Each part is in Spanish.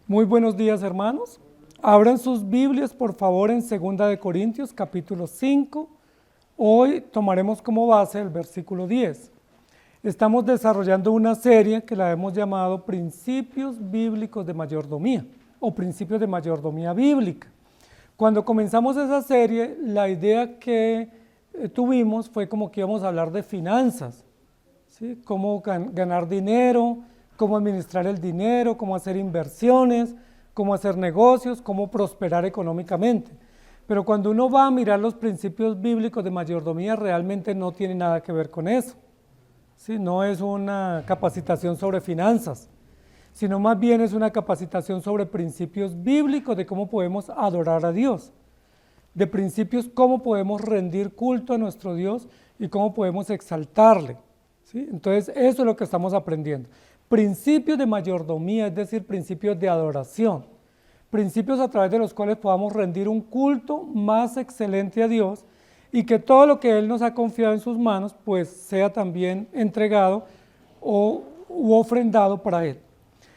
Muy buenos días, hermanos. Abran sus Biblias, por favor, en 2 Corintios, capítulo 5. Hoy tomaremos como base el versículo 10. Estamos desarrollando una serie que la hemos llamado Principios Bíblicos de Mayordomía o Principios de Mayordomía Bíblica. Cuando comenzamos esa serie, la idea que tuvimos fue como que íbamos a hablar de finanzas, ¿sí? Cómo ganar dinero, cómo administrar el dinero, cómo hacer inversiones, cómo hacer negocios, cómo prosperar económicamente. Pero cuando uno va a mirar los principios bíblicos de mayordomía, realmente no tiene nada que ver con eso. ¿Sí? No es una capacitación sobre finanzas, sino más bien es una capacitación sobre principios bíblicos de cómo podemos adorar a Dios, de principios cómo podemos rendir culto a nuestro Dios y cómo podemos exaltarle. ¿Sí? Entonces, eso es lo que estamos aprendiendo. Principios de mayordomía, es decir, principios de adoración, principios a través de los cuales podamos rendir un culto más excelente a Dios y que todo lo que Él nos ha confiado en sus manos, pues sea también entregado u ofrendado para Él.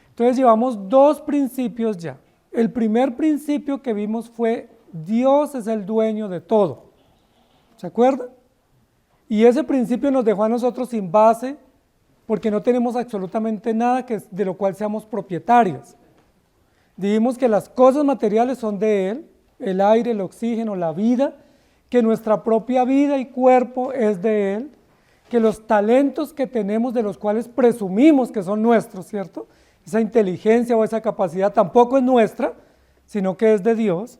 Entonces llevamos dos principios ya. El primer principio que vimos fue Dios es el dueño de todo. ¿Se acuerdan? Y ese principio nos dejó a nosotros sin base porque no tenemos absolutamente nada de lo cual seamos propietarios. Dijimos que las cosas materiales son de Él, el aire, el oxígeno, la vida, que nuestra propia vida y cuerpo es de Él, que los talentos que tenemos de los cuales presumimos que son nuestros, ¿cierto? Esa inteligencia o esa capacidad tampoco es nuestra, sino que es de Dios.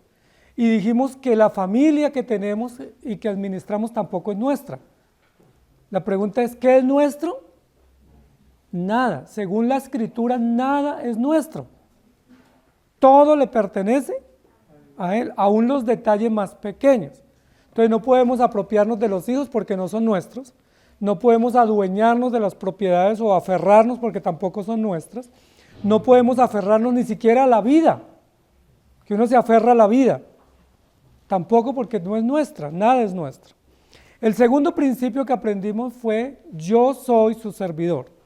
Y dijimos que la familia que tenemos y que administramos tampoco es nuestra. La pregunta es, ¿qué es nuestro? Nada. Según la Escritura, nada es nuestro. Todo le pertenece a Él, aún los detalles más pequeños. Entonces no podemos apropiarnos de los hijos porque no son nuestros. No podemos adueñarnos de las propiedades o aferrarnos porque tampoco son nuestras. No podemos aferrarnos ni siquiera a la vida, que uno se aferra a la vida. Tampoco porque no es nuestra, nada es nuestro. El segundo principio que aprendimos fue, yo soy su servidor.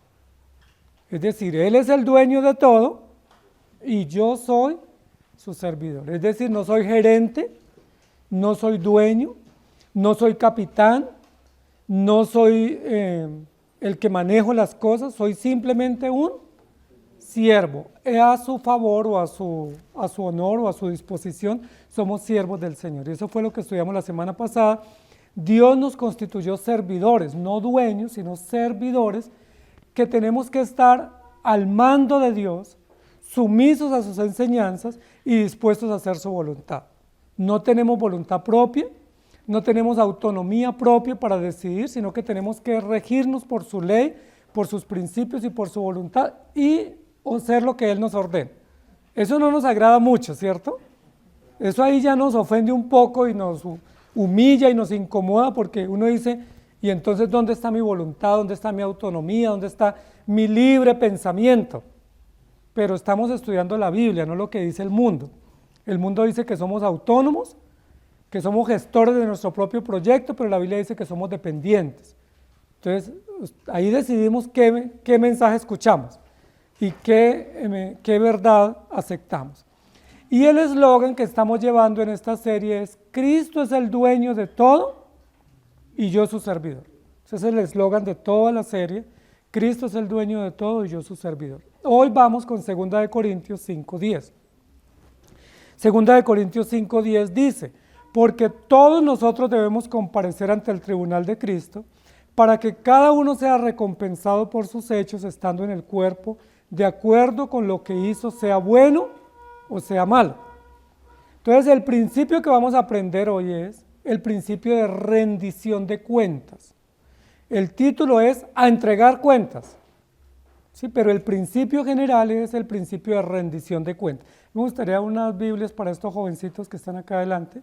Es decir, Él es el dueño de todo y yo soy su servidor. Es decir, no soy gerente, no soy dueño, no soy capitán, no soy el que manejo las cosas, soy simplemente un siervo. A su favor o a su honor o a su disposición, somos siervos del Señor. Y eso fue lo que estudiamos la semana pasada. Dios nos constituyó servidores, no dueños, sino servidores, que tenemos que estar al mando de Dios, sumisos a sus enseñanzas y dispuestos a hacer su voluntad. No tenemos voluntad propia, no tenemos autonomía propia para decidir, sino que tenemos que regirnos por su ley, por sus principios y por su voluntad y hacer lo que Él nos ordena. Eso no nos agrada mucho, ¿cierto? Eso ahí ya nos ofende un poco y nos humilla y nos incomoda porque uno dice, y entonces ¿dónde está mi voluntad? ¿Dónde está mi autonomía? ¿Dónde está mi libre pensamiento? Pero estamos estudiando la Biblia, no lo que dice el mundo. El mundo dice que somos autónomos, que somos gestores de nuestro propio proyecto, pero la Biblia dice que somos dependientes. Entonces, ahí decidimos qué mensaje escuchamos y qué verdad aceptamos. Y el eslogan que estamos llevando en esta serie es, Cristo es el dueño de todo y yo su servidor. Ese es el eslogan de toda la serie, Cristo es el dueño de todo y yo su servidor. Hoy vamos con 2 Corintios 5:10. 2 Corintios 5:10 dice, porque todos nosotros debemos comparecer ante el tribunal de Cristo para que cada uno sea recompensado por sus hechos estando en el cuerpo, de acuerdo con lo que hizo, sea bueno o sea malo. Entonces el principio que vamos a aprender hoy es el principio de rendición de cuentas. El título es a entregar cuentas. Sí, pero el principio general es el principio de rendición de cuentas. Me gustaría unas Biblias para estos jovencitos que están acá adelante,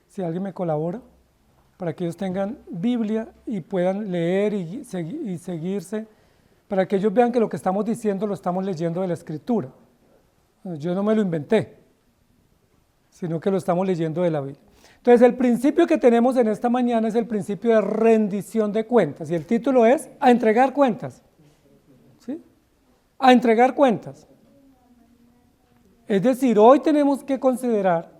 si alguien me colabora, para que ellos tengan Biblia y puedan leer y seguirse, para que ellos vean que lo que estamos diciendo lo estamos leyendo de la Escritura. Yo no me lo inventé, sino que lo estamos leyendo de la Biblia. Entonces el principio que tenemos en esta mañana es el principio de rendición de cuentas, y el título es a entregar cuentas. ¿Sí? A entregar cuentas. Es decir, hoy tenemos que considerar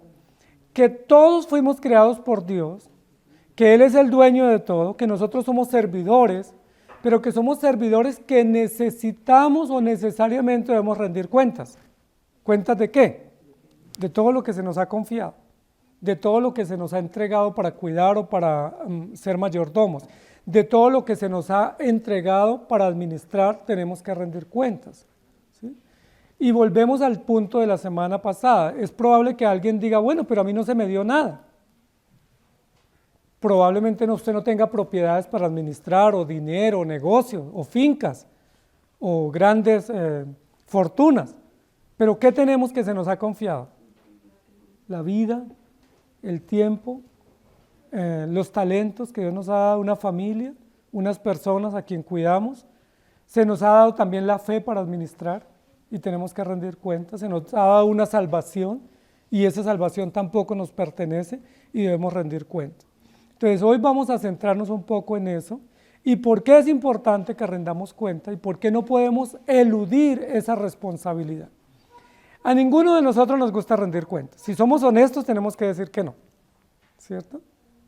que todos fuimos creados por Dios, que Él es el dueño de todo, que nosotros somos servidores, pero que somos servidores que necesitamos o necesariamente debemos rendir cuentas. ¿Cuentas de qué? De todo lo que se nos ha confiado, de todo lo que se nos ha entregado para cuidar o para ser mayordomos, de todo lo que se nos ha entregado para administrar, tenemos que rendir cuentas. ¿Sí? Y volvemos al punto de la semana pasada. Es probable que alguien diga, bueno, pero a mí no se me dio nada. Probablemente usted no tenga propiedades para administrar, o dinero, o negocios, o fincas, o grandes fortunas. Pero ¿qué tenemos que se nos ha confiado? La vida, el tiempo, los talentos que Dios nos ha dado, una familia, unas personas a quien cuidamos. Se nos ha dado también la fe para administrar y tenemos que rendir cuentas. Se nos ha dado una salvación y esa salvación tampoco nos pertenece y debemos rendir cuentas. Entonces hoy vamos a centrarnos un poco en eso y por qué es importante que rendamos cuenta y por qué no podemos eludir esa responsabilidad. A ninguno de nosotros nos gusta rendir cuentas. Si somos honestos tenemos que decir que no, ¿cierto?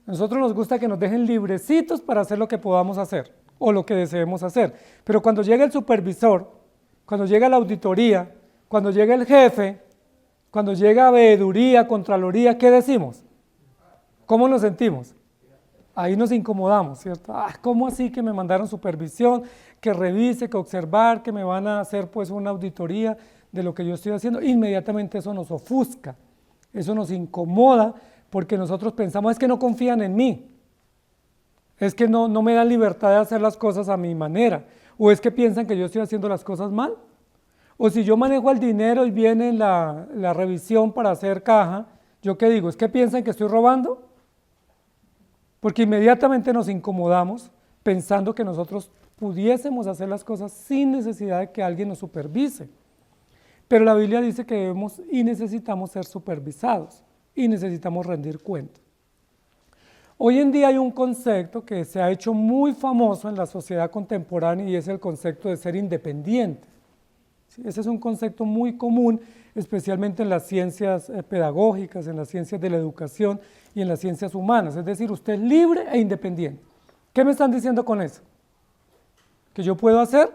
A nosotros nos gusta que nos dejen librecitos para hacer lo que podamos hacer o lo que deseemos hacer. Pero cuando llega el supervisor, cuando llega la auditoría, cuando llega el jefe, cuando llega veeduría, contraloría, ¿qué decimos? ¿Cómo nos sentimos? Ahí nos incomodamos, ¿cierto? ¿Cómo así que me mandaron supervisión, que revise, que observar, que me van a hacer pues una auditoría de lo que yo estoy haciendo? Inmediatamente eso nos ofusca, eso nos incomoda porque nosotros pensamos es que no confían en mí, es que no me dan libertad de hacer las cosas a mi manera, o es que piensan que yo estoy haciendo las cosas mal, o si yo manejo el dinero y viene la revisión para hacer caja, ¿yo qué digo? ¿Es que piensan que estoy robando? Porque inmediatamente nos incomodamos pensando que nosotros pudiésemos hacer las cosas sin necesidad de que alguien nos supervise. Pero la Biblia dice que debemos y necesitamos ser supervisados y necesitamos rendir cuenta. Hoy en día hay un concepto que se ha hecho muy famoso en la sociedad contemporánea y es el concepto de ser independiente. ¿Sí? Ese es un concepto muy común, especialmente en las ciencias pedagógicas, en las ciencias de la educación y en las ciencias humanas. Es decir, usted es libre e independiente. ¿Qué me están diciendo con eso? Que yo puedo hacer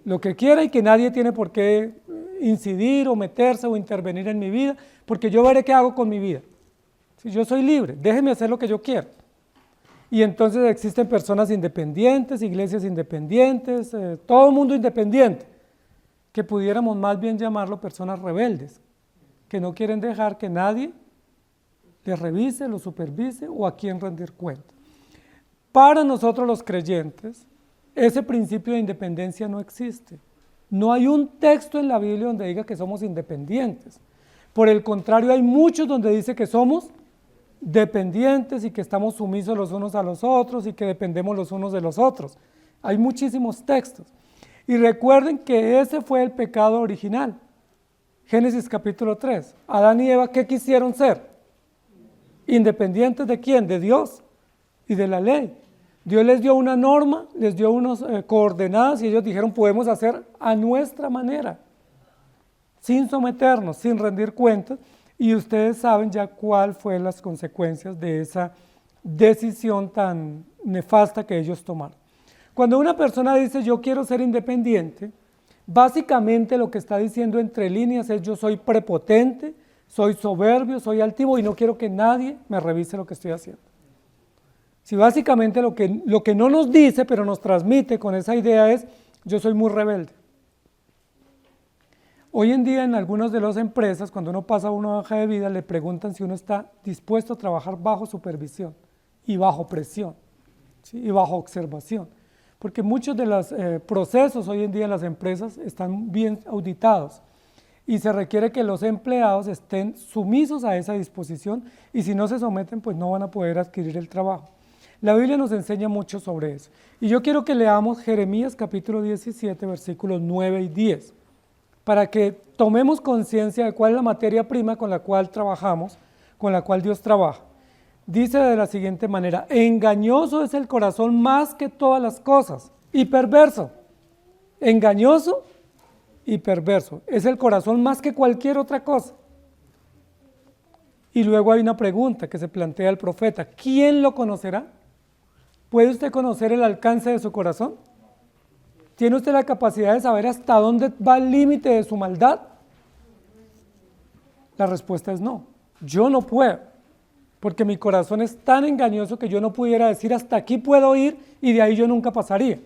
lo que quiera y que nadie tiene por qué incidir o meterse o intervenir en mi vida, porque yo veré qué hago con mi vida. Si yo soy libre, déjeme hacer lo que yo quiera. Y entonces existen personas independientes, iglesias independientes, todo el mundo independiente, que pudiéramos más bien llamarlo personas rebeldes, que no quieren dejar que nadie les revise, los supervise o a quien rendir cuenta. Para nosotros los creyentes, ese principio de independencia no existe. No hay un texto en la Biblia donde diga que somos independientes. Por el contrario, hay muchos donde dice que somos dependientes y que estamos sumisos los unos a los otros y que dependemos los unos de los otros. Hay muchísimos textos. Y recuerden que ese fue el pecado original. Génesis capítulo 3. Adán y Eva, ¿qué quisieron ser? ¿Independientes de quién? De Dios y de la ley. Dios les dio una norma, les dio unas coordenadas y ellos dijeron podemos hacer a nuestra manera, sin someternos, sin rendir cuentas, y ustedes saben ya cuáles fueron las consecuencias de esa decisión tan nefasta que ellos tomaron. Cuando una persona dice yo quiero ser independiente, básicamente lo que está diciendo entre líneas es yo soy prepotente, soy soberbio, soy altivo y no quiero que nadie me revise lo que estoy haciendo. Si básicamente lo que no nos dice, pero nos transmite con esa idea es, yo soy muy rebelde. Hoy en día en algunas de las empresas, cuando uno pasa una hoja de vida, le preguntan si uno está dispuesto a trabajar bajo supervisión y bajo presión, ¿sí? Y bajo observación. Porque muchos de los procesos hoy en día en las empresas están bien auditados y se requiere que los empleados estén sumisos a esa disposición y si no se someten, pues no van a poder adquirir el trabajo. La Biblia nos enseña mucho sobre eso. Y yo quiero que leamos Jeremías capítulo 17, versículos 9 y 10, para que tomemos conciencia de cuál es la materia prima con la cual trabajamos, con la cual Dios trabaja. Dice de la siguiente manera, engañoso es el corazón más que todas las cosas y perverso. Engañoso y perverso. Es el corazón más que cualquier otra cosa. Y luego hay una pregunta que se plantea el profeta. ¿Quién lo conocerá? ¿Puede usted conocer el alcance de su corazón? ¿Tiene usted la capacidad de saber hasta dónde va el límite de su maldad? La respuesta es no. Yo no puedo, porque mi corazón es tan engañoso que yo no pudiera decir hasta aquí puedo ir y de ahí yo nunca pasaría.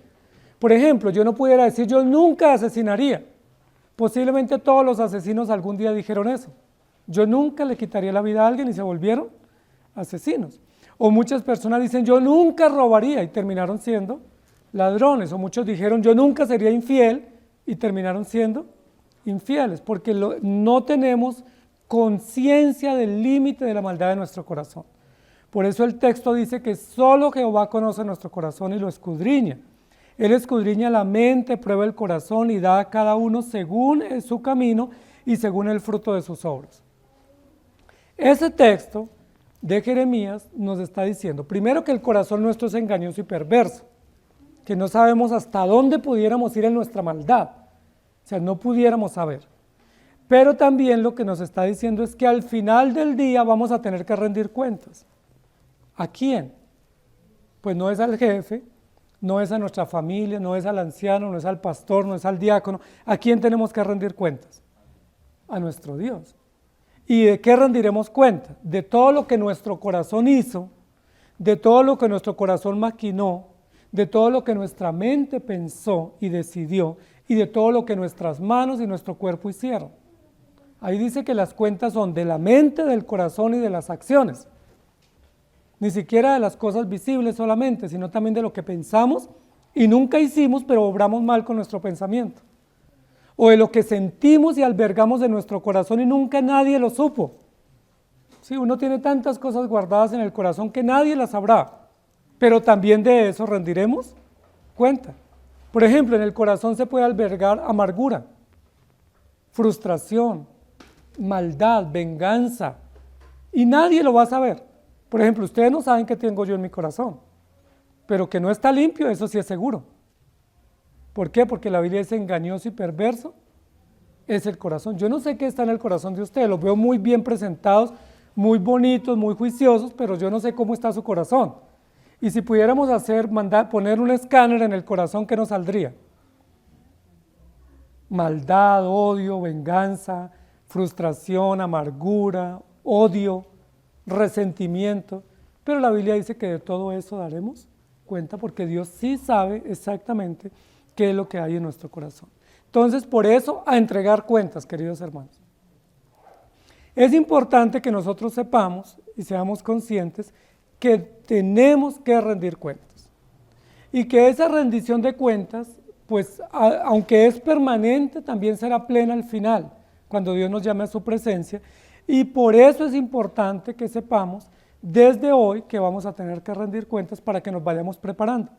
Por ejemplo, yo no pudiera decir yo nunca asesinaría. Posiblemente todos los asesinos algún día dijeron eso. Yo nunca le quitaría la vida a alguien y se volvieron asesinos. O muchas personas dicen yo nunca robaría y terminaron siendo ladrones. O muchos dijeron yo nunca sería infiel y terminaron siendo infieles, porque no tenemos conciencia del límite de la maldad de nuestro corazón. Por eso el texto dice que solo Jehová conoce nuestro corazón y lo escudriña. Él escudriña la mente, prueba el corazón y da a cada uno según su camino y según el fruto de sus obras. Ese texto de Jeremías nos está diciendo, primero, que el corazón nuestro es engañoso y perverso, que no sabemos hasta dónde pudiéramos ir en nuestra maldad, o sea, no pudiéramos saber. Pero también lo que nos está diciendo es que al final del día vamos a tener que rendir cuentas. ¿A quién? Pues no es al jefe, no es a nuestra familia, no es al anciano, no es al pastor, no es al diácono. ¿A quién tenemos que rendir cuentas? A nuestro Dios. ¿Y de qué rendiremos cuenta? De todo lo que nuestro corazón hizo, de todo lo que nuestro corazón maquinó, de todo lo que nuestra mente pensó y decidió, y de todo lo que nuestras manos y nuestro cuerpo hicieron. Ahí dice que las cuentas son de la mente, del corazón y de las acciones. Ni siquiera de las cosas visibles solamente, sino también de lo que pensamos y nunca hicimos, pero obramos mal con nuestro pensamiento. O de lo que sentimos y albergamos en nuestro corazón y nunca nadie lo supo. Sí, uno tiene tantas cosas guardadas en el corazón que nadie las sabrá, pero también de eso rendiremos cuenta. Por ejemplo, en el corazón se puede albergar amargura, frustración, maldad, venganza, y nadie lo va a saber. Por ejemplo, ustedes no saben qué tengo yo en mi corazón, pero que no está limpio, eso sí es seguro. ¿Por qué? Porque la Biblia es engañoso y perverso, es el corazón. Yo no sé qué está en el corazón de ustedes, los veo muy bien presentados, muy bonitos, muy juiciosos, pero yo no sé cómo está su corazón. Y si pudiéramos poner un escáner en el corazón, ¿qué nos saldría? Maldad, odio, venganza, frustración, amargura, odio, resentimiento. Pero la Biblia dice que de todo eso daremos cuenta porque Dios sí sabe exactamente qué es lo que hay en nuestro corazón. Entonces, por eso, a entregar cuentas, queridos hermanos. Es importante que nosotros sepamos y seamos conscientes que tenemos que rendir cuentas. Y que esa rendición de cuentas, pues, aunque es permanente, también será plena al final, cuando Dios nos llame a su presencia. Y por eso es importante que sepamos desde hoy que vamos a tener que rendir cuentas para que nos vayamos preparando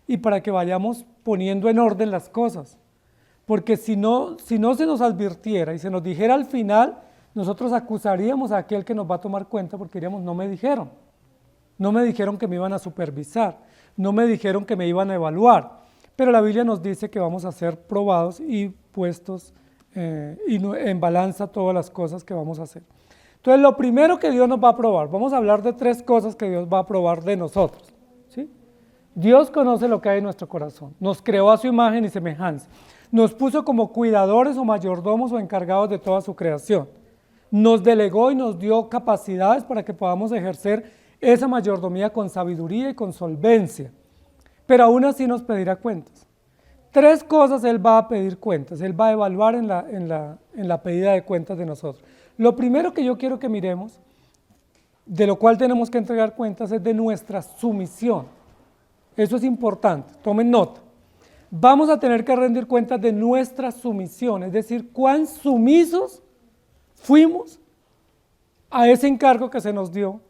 y para que vayamos poniendo en orden las cosas. Porque si no se nos advirtiera y se nos dijera al final, nosotros acusaríamos a aquel que nos va a tomar cuenta porque diríamos, no me dijeron que me iban a supervisar, no me dijeron que me iban a evaluar, pero la Biblia nos dice que vamos a ser probados y puestos en balanza todas las cosas que vamos a hacer. Entonces, lo primero que Dios nos va a probar, vamos a hablar de 3 cosas que Dios va a probar de nosotros, ¿sí? Dios conoce lo que hay en nuestro corazón, nos creó a su imagen y semejanza, nos puso como cuidadores o mayordomos o encargados de toda su creación, nos delegó y nos dio capacidades para que podamos ejercer esa mayordomía con sabiduría y con solvencia, pero aún así nos pedirá cuentas. 3 cosas Él va a pedir cuentas, Él va a evaluar en la pedida de cuentas de nosotros. Lo primero que yo quiero que miremos, de lo cual tenemos que entregar cuentas, es de nuestra sumisión. Eso es importante, tomen nota. Vamos a tener que rendir cuentas de nuestra sumisión, es decir, cuán sumisos fuimos a ese encargo que se nos dio,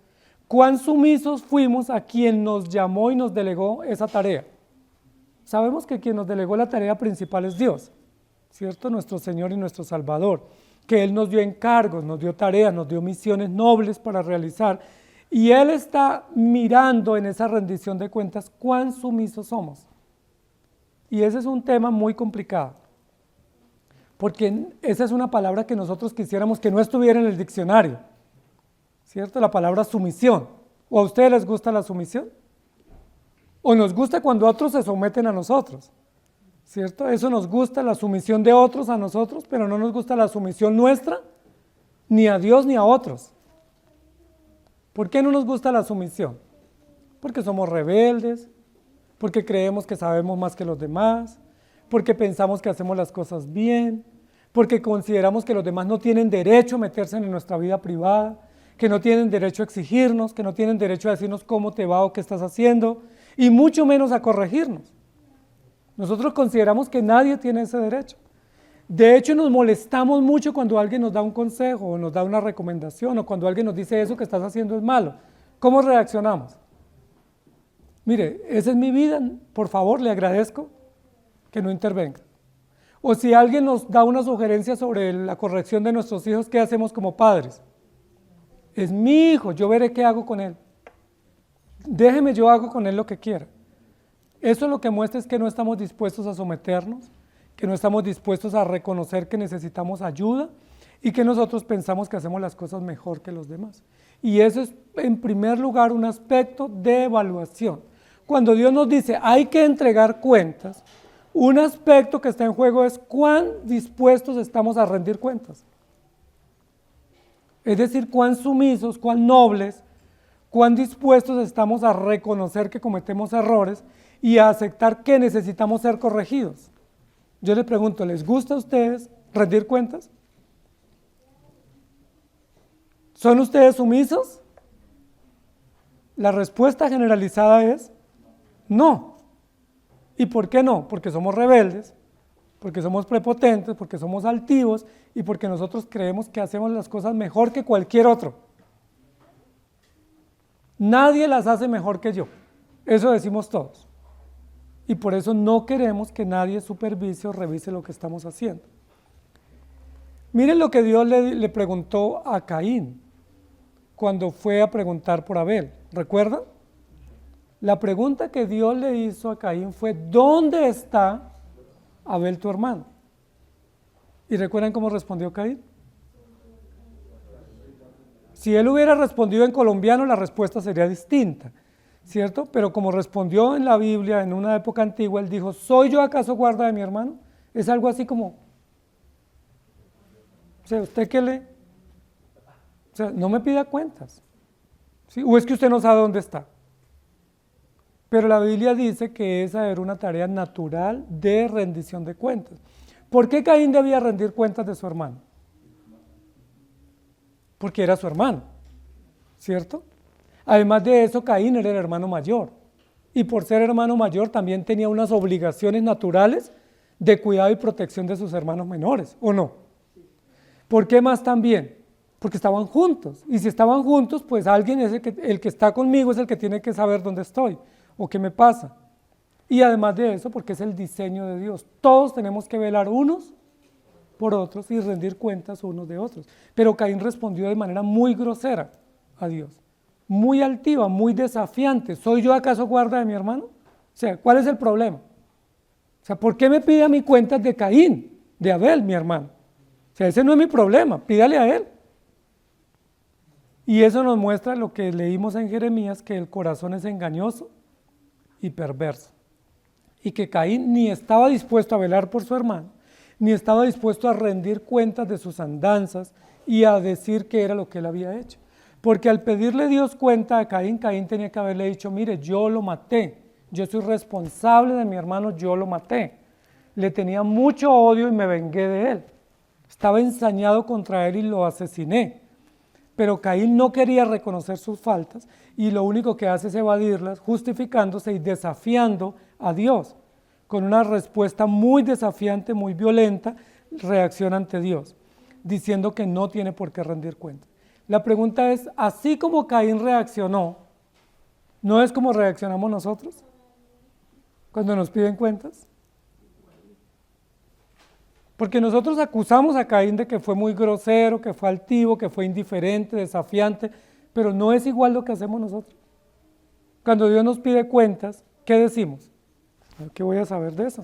cuán sumisos fuimos a quien nos llamó y nos delegó esa tarea. Sabemos que quien nos delegó la tarea principal es Dios, ¿cierto? Nuestro Señor y nuestro Salvador, que Él nos dio encargos, nos dio tareas, nos dio misiones nobles para realizar, y Él está mirando en esa rendición de cuentas cuán sumisos somos. Y ese es un tema muy complicado, porque esa es una palabra que nosotros quisiéramos que no estuviera en el diccionario, ¿cierto? La palabra sumisión. ¿O a ustedes les gusta la sumisión? ¿O nos gusta cuando otros se someten a nosotros? ¿Cierto? Eso nos gusta, la sumisión de otros a nosotros, pero no nos gusta la sumisión nuestra, ni a Dios ni a otros. ¿Por qué no nos gusta la sumisión? Porque somos rebeldes, porque creemos que sabemos más que los demás, porque pensamos que hacemos las cosas bien, porque consideramos que los demás no tienen derecho a meterse en nuestra vida privada, que no tienen derecho a exigirnos, que no tienen derecho a decirnos cómo te va o qué estás haciendo, y mucho menos a corregirnos. Nosotros consideramos que nadie tiene ese derecho. De hecho, nos molestamos mucho cuando alguien nos da un consejo o nos da una recomendación o cuando alguien nos dice eso que estás haciendo es malo. ¿Cómo reaccionamos? Mire, esa es mi vida, por favor, le agradezco que no intervenga. O si alguien nos da una sugerencia sobre la corrección de nuestros hijos, ¿qué hacemos como padres? Es mi hijo, yo veré qué hago con él. Déjeme, yo hago con él lo que quiera. Eso lo que muestra es que no estamos dispuestos a someternos, que no estamos dispuestos a reconocer que necesitamos ayuda y que nosotros pensamos que hacemos las cosas mejor que los demás. Y eso es, en primer lugar, un aspecto de evaluación. Cuando Dios nos dice hay que entregar cuentas, un aspecto que está en juego es cuán dispuestos estamos a rendir cuentas. Es decir, cuán sumisos, cuán nobles, cuán dispuestos estamos a reconocer que cometemos errores y a aceptar que necesitamos ser corregidos. Yo les pregunto, ¿les gusta a ustedes rendir cuentas? ¿Son ustedes sumisos? La respuesta generalizada es no. ¿Y por qué no? Porque somos rebeldes, porque somos prepotentes, porque somos altivos y porque nosotros creemos que hacemos las cosas mejor que cualquier otro. Nadie las hace mejor que yo, eso decimos todos. Y por eso no queremos que nadie supervise o revise lo que estamos haciendo. Miren lo que Dios le preguntó a Caín cuando fue a preguntar por Abel. ¿Recuerdan? La pregunta que Dios le hizo a Caín fue: ¿dónde está Abel tu hermano? ¿Y recuerdan cómo respondió Caín? Si él hubiera respondido en colombiano, la respuesta sería distinta, ¿cierto? Pero como respondió en la Biblia en una época antigua, él dijo: ¿soy yo acaso guarda de mi hermano? Es algo así como, o sea, ¿usted qué le? O sea, no me pida cuentas, ¿sí? ¿O es que usted no sabe dónde está? Pero la Biblia dice que esa era una tarea natural de rendición de cuentas. ¿Por qué Caín debía rendir cuentas de su hermano? Porque era su hermano, ¿cierto? Además de eso, Caín era el hermano mayor. Y por ser hermano mayor también tenía unas obligaciones naturales de cuidado y protección de sus hermanos menores, ¿o no? ¿Por qué más también? Porque estaban juntos. Y si estaban juntos, pues alguien es el que está conmigo es el que tiene que saber dónde estoy o qué me pasa. Y además de eso, porque es el diseño de Dios. Todos tenemos que velar unos por otros y rendir cuentas unos de otros. Pero Caín respondió de manera muy grosera a Dios, muy altiva, muy desafiante. ¿Soy yo acaso guarda de mi hermano? O sea, ¿cuál es el problema? O sea, ¿por qué me pide a mí cuentas de Caín, de Abel, mi hermano? O sea, ese no es mi problema, pídale a él. Y eso nos muestra lo que leímos en Jeremías, que el corazón es engañoso y perverso. Y que Caín ni estaba dispuesto a velar por su hermano, ni estaba dispuesto a rendir cuentas de sus andanzas y a decir qué era lo que él había hecho. Porque al pedirle Dios cuenta a Caín, Caín tenía que haberle dicho: mire, yo lo maté, yo soy responsable de mi hermano, yo lo maté. Le tenía mucho odio y me vengué de él. Estaba ensañado contra él y lo asesiné. Pero Caín no quería reconocer sus faltas y lo único que hace es evadirlas, justificándose y desafiando a Dios. Con una respuesta muy desafiante, muy violenta, reacciona ante Dios, diciendo que no tiene por qué rendir cuentas. La pregunta es, así como Caín reaccionó, ¿no es como reaccionamos nosotros cuando nos piden cuentas? Porque nosotros acusamos a Caín de que fue muy grosero, que fue altivo, que fue indiferente, desafiante, pero no es igual lo que hacemos nosotros. Cuando Dios nos pide cuentas, ¿qué decimos? ¿Qué voy a saber de eso?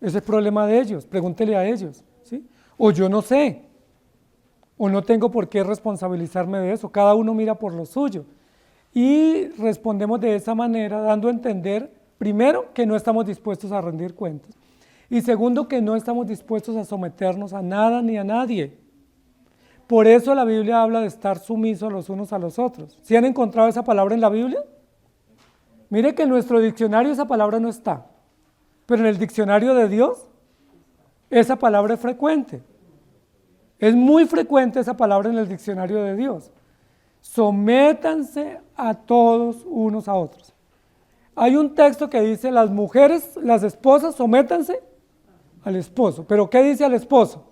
Ese es el problema de ellos, pregúntele a ellos, ¿sí? o yo no sé, o no tengo por qué responsabilizarme de eso, cada uno mira por lo suyo. Y respondemos de esa manera, dando a entender, primero, que no estamos dispuestos a rendir cuentas, y segundo, que no estamos dispuestos a someternos a nada ni a nadie. Por eso la Biblia habla de estar sumisos los unos a los otros. ¿Sí han encontrado esa palabra en la Biblia? Mire que en nuestro diccionario esa palabra no está, pero en el diccionario de Dios esa palabra es frecuente. Es muy frecuente esa palabra en el diccionario de Dios. Sométanse a todos unos a otros. Hay un texto que dice, las mujeres, las esposas, sométanse al esposo. ¿Pero qué dice al esposo?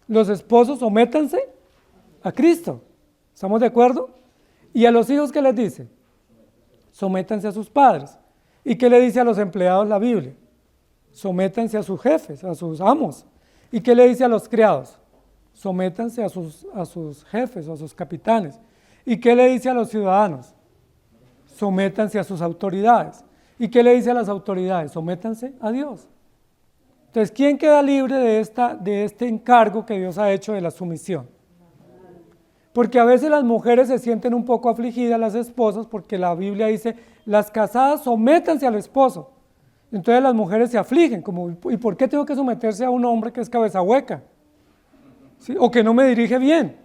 Los esposos, sométanse a Cristo. ¿Estamos de acuerdo? ¿Y a los hijos qué les dice? Sométanse a sus padres. ¿Y qué le dice a los empleados la Biblia? Sométanse a sus jefes, a sus amos. ¿Y qué le dice a los criados? Sométanse a sus jefes o a sus capitanes. ¿Y qué le dice a los ciudadanos? Sométanse a sus autoridades. ¿Y qué le dice a las autoridades? Sométanse a Dios. Entonces, ¿quién queda libre de este encargo que Dios ha hecho de la sumisión? Porque a veces las mujeres se sienten un poco afligidas, las esposas, porque la Biblia dice, las casadas sométanse al esposo. Entonces las mujeres se afligen, como, ¿y por qué tengo que someterse a un hombre que es cabeza hueca? ¿Sí? O que no me dirige bien.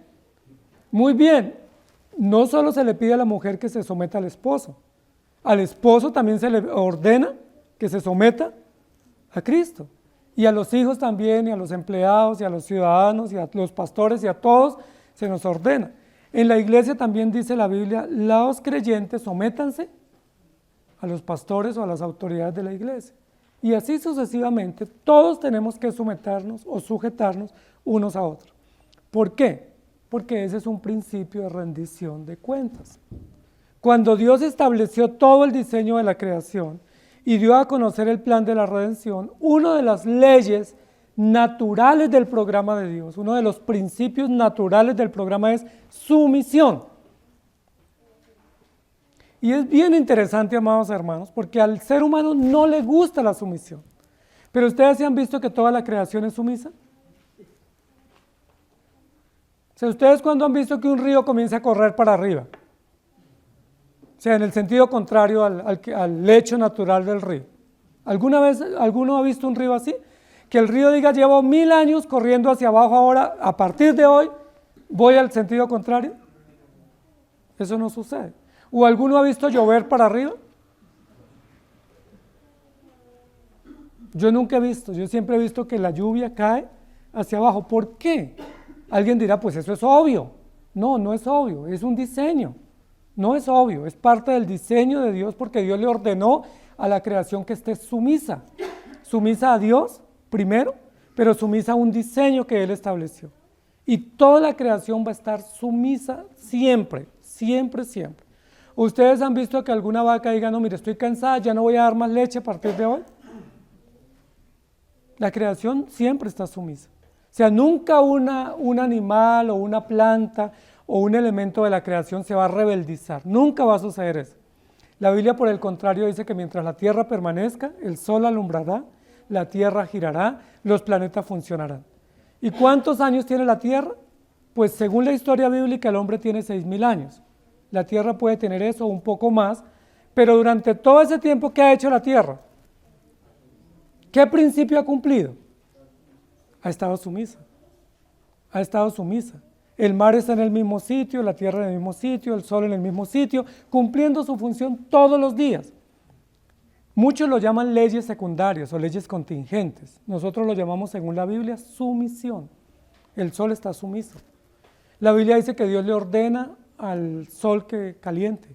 Muy bien, no solo se le pide a la mujer que se someta al esposo también se le ordena que se someta a Cristo. Y a los hijos también, y a los empleados, y a los ciudadanos, y a los pastores, y a todos se nos ordena. En la iglesia también dice la Biblia, los creyentes sométanse a los pastores o a las autoridades de la iglesia. Y así sucesivamente, todos tenemos que someternos o sujetarnos unos a otros. ¿Por qué? Porque ese es un principio de rendición de cuentas. Cuando Dios estableció todo el diseño de la creación y dio a conocer el plan de la redención, una de las leyes naturales del programa de Dios, uno de los principios naturales del programa es sumisión. Y es bien interesante, amados hermanos, porque al ser humano no le gusta la sumisión. Pero ustedes sí han visto que toda la creación es sumisa. O sea, ¿ustedes cuándo han visto que un río comienza a correr para arriba? O sea, en el sentido contrario al lecho natural del río. ¿Alguna vez alguno ha visto un río así? Que el río diga, llevo 1000 años corriendo hacia abajo, ahora, a partir de hoy, voy al sentido contrario. Eso no sucede. ¿O alguno ha visto llover para arriba? Yo nunca he visto, yo siempre he visto que la lluvia cae hacia abajo. ¿Por qué? Alguien dirá, pues eso es obvio. No, no es obvio, es un diseño. No es obvio, es parte del diseño de Dios porque Dios le ordenó a la creación que esté sumisa. Sumisa a Dios primero, pero sumisa a un diseño que Él estableció. Y toda la creación va a estar sumisa siempre, siempre, siempre. ¿Ustedes han visto que alguna vaca diga, no, mire, estoy cansada, ya no voy a dar más leche a partir de hoy? La creación siempre está sumisa. O sea, nunca un animal o una planta o un elemento de la creación se va a rebeldizar. Nunca va a suceder eso. La Biblia, por el contrario, dice que mientras la tierra permanezca, el sol alumbrará, la tierra girará, los planetas funcionarán. ¿Y cuántos años tiene la tierra? Pues según la historia bíblica, el hombre tiene 6000 años. La tierra puede tener eso, un poco más, pero durante todo ese tiempo, ¿qué ha hecho la tierra? ¿Qué principio ha cumplido? Ha estado sumisa. Ha estado sumisa. El mar está en el mismo sitio, la tierra en el mismo sitio, el sol en el mismo sitio, cumpliendo su función todos los días. Muchos lo llaman leyes secundarias o leyes contingentes. Nosotros lo llamamos, según la Biblia, sumisión. El sol está sumiso. La Biblia dice que Dios le ordena al sol que caliente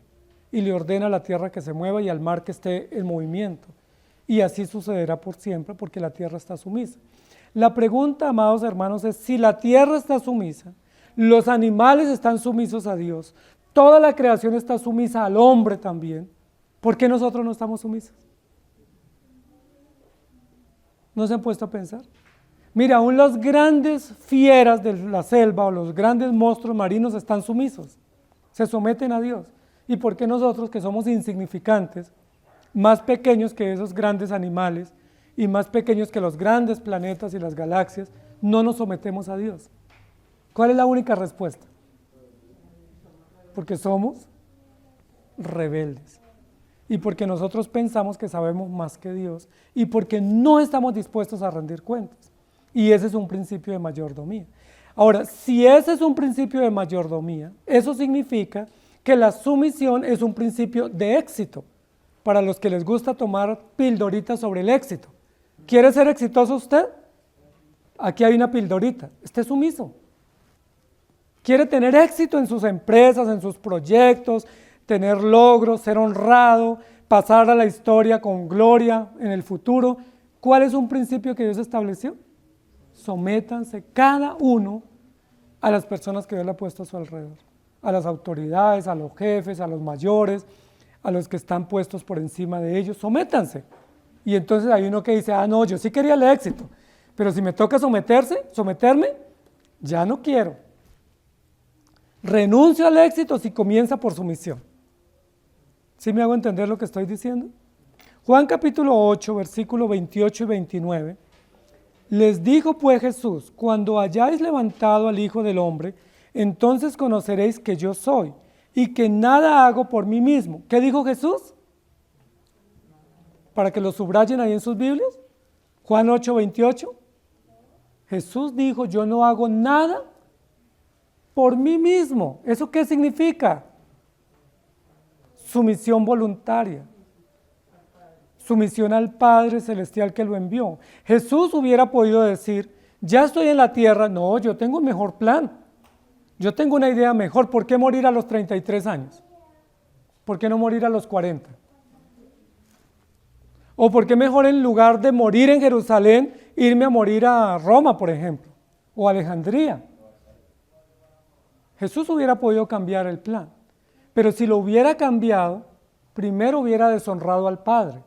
y le ordena a la tierra que se mueva y al mar que esté en movimiento. Y así sucederá por siempre porque la tierra está sumisa. La pregunta, amados hermanos, es si la tierra está sumisa, los animales están sumisos a Dios, toda la creación está sumisa al hombre también, ¿por qué nosotros no estamos sumisos? ¿No se han puesto a pensar? Mira, aún las grandes fieras de la selva o los grandes monstruos marinos están sumisos, se someten a Dios. ¿Y por qué nosotros, que somos insignificantes, más pequeños que esos grandes animales, y más pequeños que los grandes planetas y las galaxias, no nos sometemos a Dios? ¿Cuál es la única respuesta? Porque somos rebeldes. Y porque nosotros pensamos que sabemos más que Dios y porque no estamos dispuestos a rendir cuentas. Y ese es un principio de mayordomía. Ahora, si ese es un principio de mayordomía, eso significa que la sumisión es un principio de éxito. Para los que les gusta tomar pildoritas sobre el éxito. ¿Quiere ser exitoso usted? Aquí hay una pildorita. Esté sumiso. ¿Quiere tener éxito en sus empresas, en sus proyectos, tener logros, ser honrado, pasar a la historia con gloria en el futuro? ¿Cuál es un principio que Dios estableció? Sométanse cada uno a las personas que Dios le ha puesto a su alrededor, a las autoridades, a los jefes, a los mayores, a los que están puestos por encima de ellos. Sométanse. Y entonces hay uno que dice, no, yo sí quería el éxito, pero si me toca someterme, ya no quiero. Renuncio al éxito si comienza por sumisión. ¿Sí me hago entender lo que estoy diciendo? Juan capítulo 8, versículo 28 y 29. Les dijo pues Jesús, cuando hayáis levantado al Hijo del Hombre, entonces conoceréis que yo soy, y que nada hago por mí mismo. ¿Qué dijo Jesús? Para que lo subrayen ahí en sus Biblias. Juan 8, 28. Jesús dijo, yo no hago nada por mí mismo. ¿Eso qué significa? Sumisión voluntaria. Sumisión al Padre Celestial que lo envió. Jesús hubiera podido decir, ya estoy en la tierra, no, yo tengo un mejor plan. Yo tengo una idea mejor. ¿Por qué morir a los 33 años? ¿Por qué no morir a los 40? ¿O por qué mejor en lugar de morir en Jerusalén, irme a morir a Roma, por ejemplo? O a Alejandría. Jesús hubiera podido cambiar el plan. Pero si lo hubiera cambiado, primero hubiera deshonrado al Padre.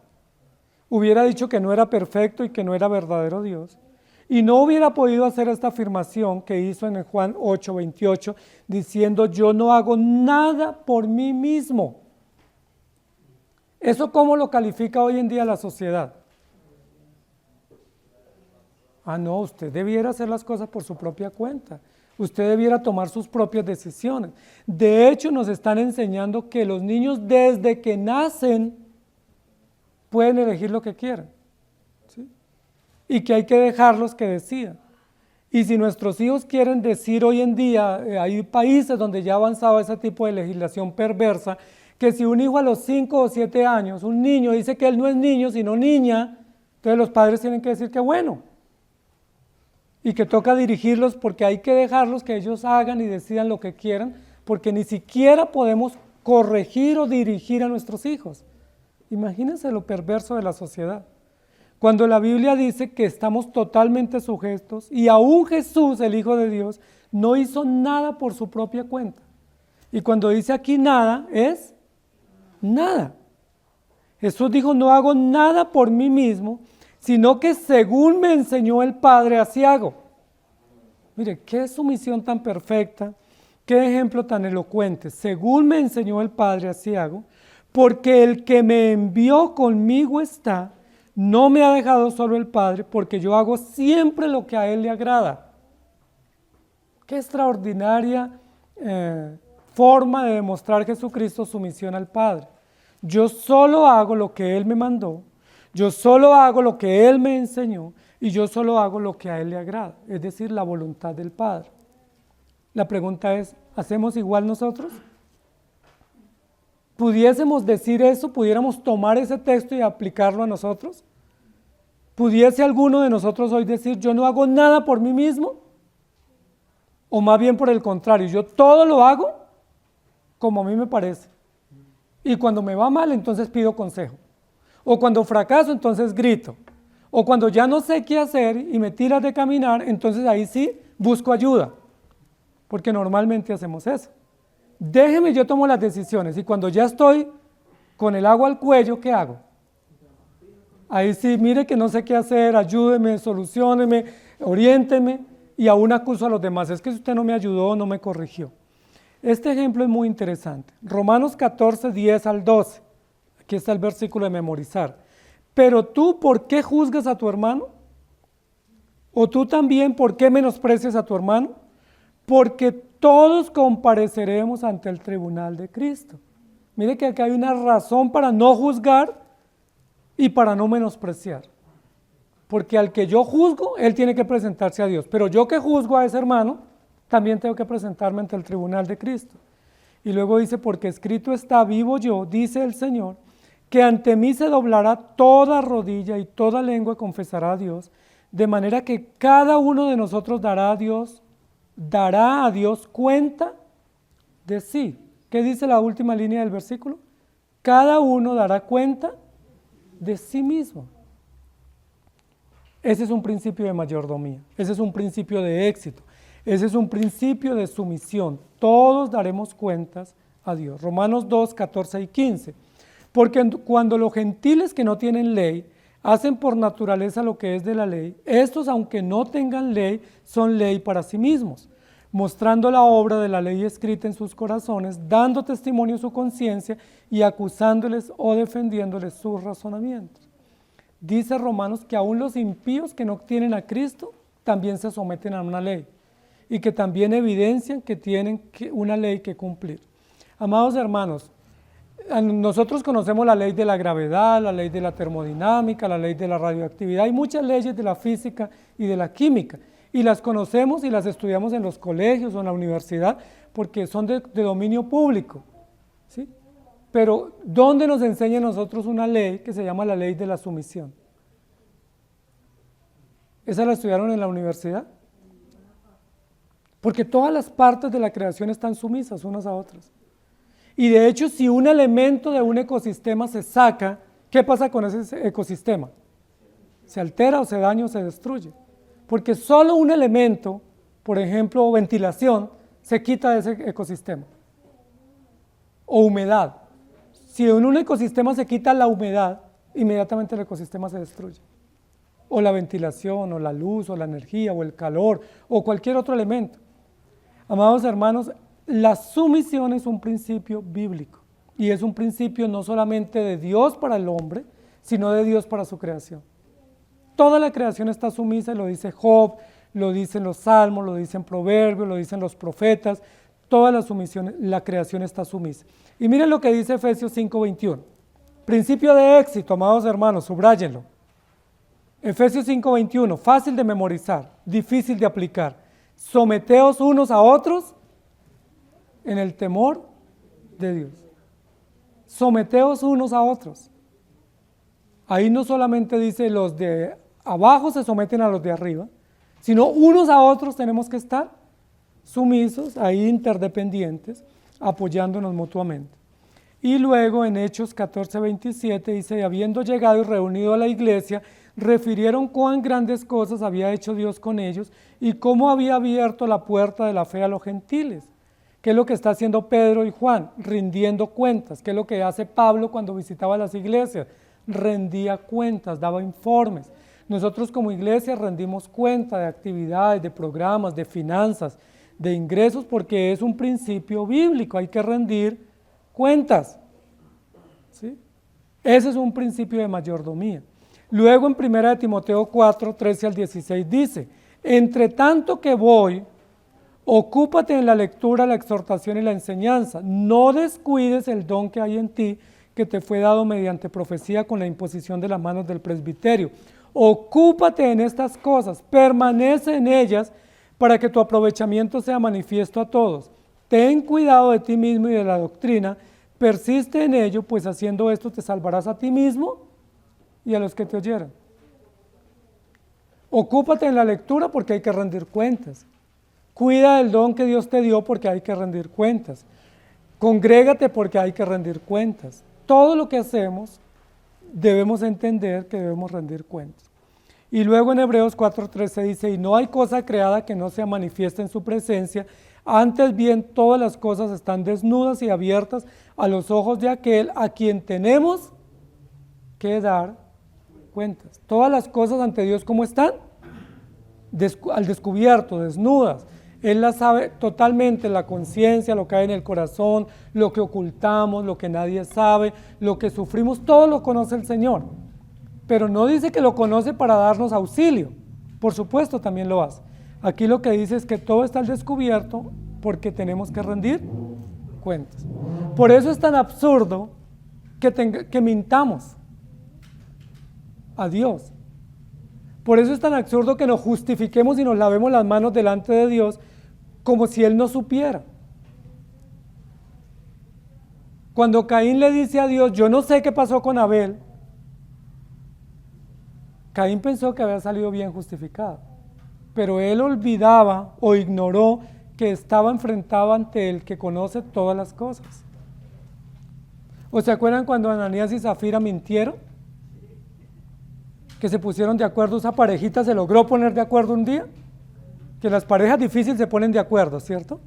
Hubiera dicho que no era perfecto y que no era verdadero Dios. Y no hubiera podido hacer esta afirmación que hizo en el Juan 8, 28, diciendo, yo no hago nada por mí mismo. ¿Eso cómo lo califica hoy en día la sociedad? No, usted debiera hacer las cosas por su propia cuenta. Usted debiera tomar sus propias decisiones. De hecho, nos están enseñando que los niños desde que nacen pueden elegir lo que quieran. ¿Sí? Y que hay que dejarlos que decidan. Y si nuestros hijos quieren decir hoy en día, hay países donde ya ha avanzado ese tipo de legislación perversa, que si un hijo a los 5 o 7 años, un niño dice que él no es niño sino niña, entonces los padres tienen que decir que bueno. Y que toca dirigirlos porque hay que dejarlos que ellos hagan y decidan lo que quieran, porque ni siquiera podemos corregir o dirigir a nuestros hijos. Imagínense lo perverso de la sociedad. Cuando la Biblia dice que estamos totalmente sujetos y aún Jesús, el Hijo de Dios, no hizo nada por su propia cuenta. Y cuando dice aquí nada, es nada. Jesús dijo, no hago nada por mí mismo, sino que según me enseñó el Padre, así hago. Mire, qué sumisión tan perfecta, qué ejemplo tan elocuente. Según me enseñó el Padre, así hago, porque el que me envió conmigo está, no me ha dejado solo el Padre, porque yo hago siempre lo que a Él le agrada. Qué extraordinaria forma de demostrar Jesucristo su misión al Padre. Yo solo hago lo que Él me mandó, yo solo hago lo que Él me enseñó y yo solo hago lo que a Él le agrada, es decir, la voluntad del Padre. La pregunta es, ¿hacemos igual nosotros? ¿Pudiésemos decir eso? ¿Pudiéramos tomar ese texto y aplicarlo a nosotros? ¿Pudiese alguno de nosotros hoy decir, yo no hago nada por mí mismo? O más bien por el contrario, yo todo lo hago como a mí me parece. Y cuando me va mal, entonces pido consejo. O cuando fracaso, entonces grito. O cuando ya no sé qué hacer y me tiras de caminar, entonces ahí sí busco ayuda. Porque normalmente hacemos eso. Déjeme, yo tomo las decisiones. Y cuando ya estoy con el agua al cuello, ¿qué hago? Ahí sí, mire que no sé qué hacer, ayúdeme, solucióneme, oriénteme. Y aún acuso a los demás. Es que si usted no me ayudó, no me corrigió. Este ejemplo es muy interesante. Romanos 14, 10 al 12. Aquí está el versículo de memorizar. pero tú, ¿por qué juzgas a tu hermano? ¿O tú también, por qué menosprecias a tu hermano? Porque todos compareceremos ante el tribunal de Cristo. Mire que aquí hay una razón para no juzgar y para no menospreciar. Porque al que yo juzgo, él tiene que presentarse a Dios. Pero yo que juzgo a ese hermano, también tengo que presentarme ante el tribunal de Cristo. Y luego dice, porque escrito está, vivo yo, dice el Señor, que ante mí se doblará toda rodilla y toda lengua confesará a Dios, de manera que cada uno de nosotros dará a Dios cuenta de sí. ¿Qué dice la última línea del versículo? Cada uno dará cuenta de sí mismo. Ese es un principio de mayordomía, ese es un principio de éxito, ese es un principio de sumisión. Todos daremos cuentas a Dios. Romanos 2, 14 y 15. Porque cuando los gentiles que no tienen ley hacen por naturaleza lo que es de la ley, estos, aunque no tengan ley, son ley para sí mismos, mostrando la obra de la ley escrita en sus corazones, dando testimonio su conciencia y acusándoles o defendiéndoles sus razonamientos. Dice Romanos que aún los impíos que no tienen a Cristo también se someten a una ley y que también evidencian que tienen una ley que cumplir. Amados hermanos, nosotros conocemos la ley de la gravedad, la ley de la termodinámica, la ley de la radioactividad, hay muchas leyes de la física y de la química y las conocemos y las estudiamos en los colegios o en la universidad porque son de dominio público, ¿sí? Pero ¿dónde nos enseña a nosotros una ley que se llama la ley de la sumisión? ¿Esa la estudiaron en la universidad? Porque todas las partes de la creación están sumisas unas a otras. Y de hecho, si un elemento de un ecosistema se saca, ¿qué pasa con ese ecosistema? Se altera o se daña o se destruye. Porque solo un elemento, por ejemplo, ventilación, se quita de ese ecosistema. O humedad. Si en un ecosistema se quita la humedad, inmediatamente el ecosistema se destruye. O la ventilación, o la luz, o la energía, o el calor, o cualquier otro elemento. Amados hermanos, la sumisión es un principio bíblico. Y es un principio no solamente de Dios para el hombre, sino de Dios para su creación. Toda la creación está sumisa, lo dice Job, lo dicen los Salmos, lo dicen Proverbios, lo dicen los profetas. Toda la creación está sumisa. Y miren lo que dice Efesios 5:21. Principio de éxito, amados hermanos, subráyenlo. Efesios 5:21, fácil de memorizar, difícil de aplicar. Someteos unos a otros en el temor de Dios. Someteos unos a otros. Ahí no solamente dice los de abajo se someten a los de arriba, sino unos a otros tenemos que estar sumisos, ahí interdependientes, apoyándonos mutuamente. Y luego en Hechos 14:27 dice, habiendo llegado y reunido a la iglesia, refirieron cuán grandes cosas había hecho Dios con ellos y cómo había abierto la puerta de la fe a los gentiles. ¿Qué es lo que está haciendo Pedro y Juan? Rindiendo cuentas. ¿Qué es lo que hace Pablo cuando visitaba las iglesias? Rendía cuentas, daba informes. Nosotros como iglesia rendimos cuenta de actividades, de programas, de finanzas, de ingresos, porque es un principio bíblico, hay que rendir cuentas. ¿Sí? Ese es un principio de mayordomía. Luego en 1 Timoteo 4, 13 al 16 dice, entre tanto que voy, ocúpate en la lectura, la exhortación y la enseñanza, no descuides el don que hay en ti, que te fue dado mediante profecía con la imposición de las manos del presbiterio. Ocúpate en estas cosas, permanece en ellas, para que tu aprovechamiento sea manifiesto a todos. Ten cuidado de ti mismo y de la doctrina, persiste en ello, pues haciendo esto te salvarás a ti mismo y a los que te oyeran. Ocúpate en la lectura porque hay que rendir cuentas. Cuida del don que Dios te dio porque hay que rendir cuentas. Congrégate porque hay que rendir cuentas. Todo lo que hacemos debemos entender que debemos rendir cuentas. Y luego en Hebreos 4:13 dice, y no hay cosa creada que no sea manifiesta en su presencia, antes bien todas las cosas están desnudas y abiertas a los ojos de aquel a quien tenemos que dar cuentas. Todas las cosas ante Dios, ¿cómo están? Al descubierto, desnudas. Él las sabe totalmente, la conciencia, lo que hay en el corazón, lo que ocultamos, lo que nadie sabe, lo que sufrimos, todo lo conoce el Señor. pero no dice que lo conoce para darnos auxilio. Por supuesto también lo hace. Aquí lo que dice es que todo está al descubierto porque tenemos que rendir cuentas. Por eso es tan absurdo que mintamos a Dios. Por eso es tan absurdo que nos justifiquemos y nos lavemos las manos delante de Dios como si Él no supiera. Cuando Caín le dice a Dios, yo no sé qué pasó con Abel, Caín pensó que había salido bien justificado, pero él olvidaba o ignoró que estaba enfrentado ante el que conoce todas las cosas. ¿O se acuerdan cuando Ananías y Zafira mintieron? Que se pusieron de acuerdo, esa parejita se logró poner de acuerdo un día, que las parejas difíciles se ponen de acuerdo, ¿cierto?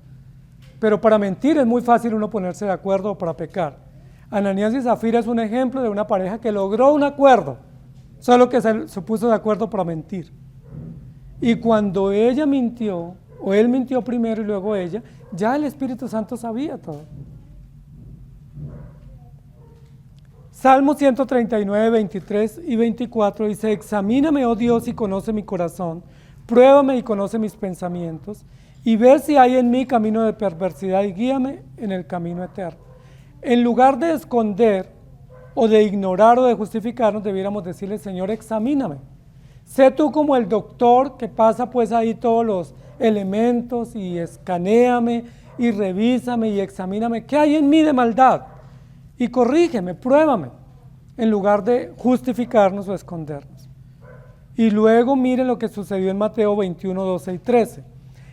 Pero para mentir es muy fácil uno ponerse de acuerdo o para pecar. Ananías y Zafira es un ejemplo de una pareja que logró un acuerdo, solo que se puso de acuerdo para mentir. Y cuando ella mintió, o él mintió primero y luego ella, ya el Espíritu Santo sabía todo. Salmo 139, 23 y 24 dice, examíname, oh Dios, y conoce mi corazón, pruébame y conoce mis pensamientos, y ve si hay en mí camino de perversidad y guíame en el camino eterno. En lugar de esconder o de ignorar o de justificarnos, debiéramos decirle, Señor, examíname. Sé tú como el doctor que pasa pues ahí todos los elementos y escanéame y revísame y examíname. ¿Qué hay en mí de maldad? Y corrígeme, pruébame, en lugar de justificarnos o escondernos. Y luego miren lo que sucedió en Mateo 21, 12 y 13.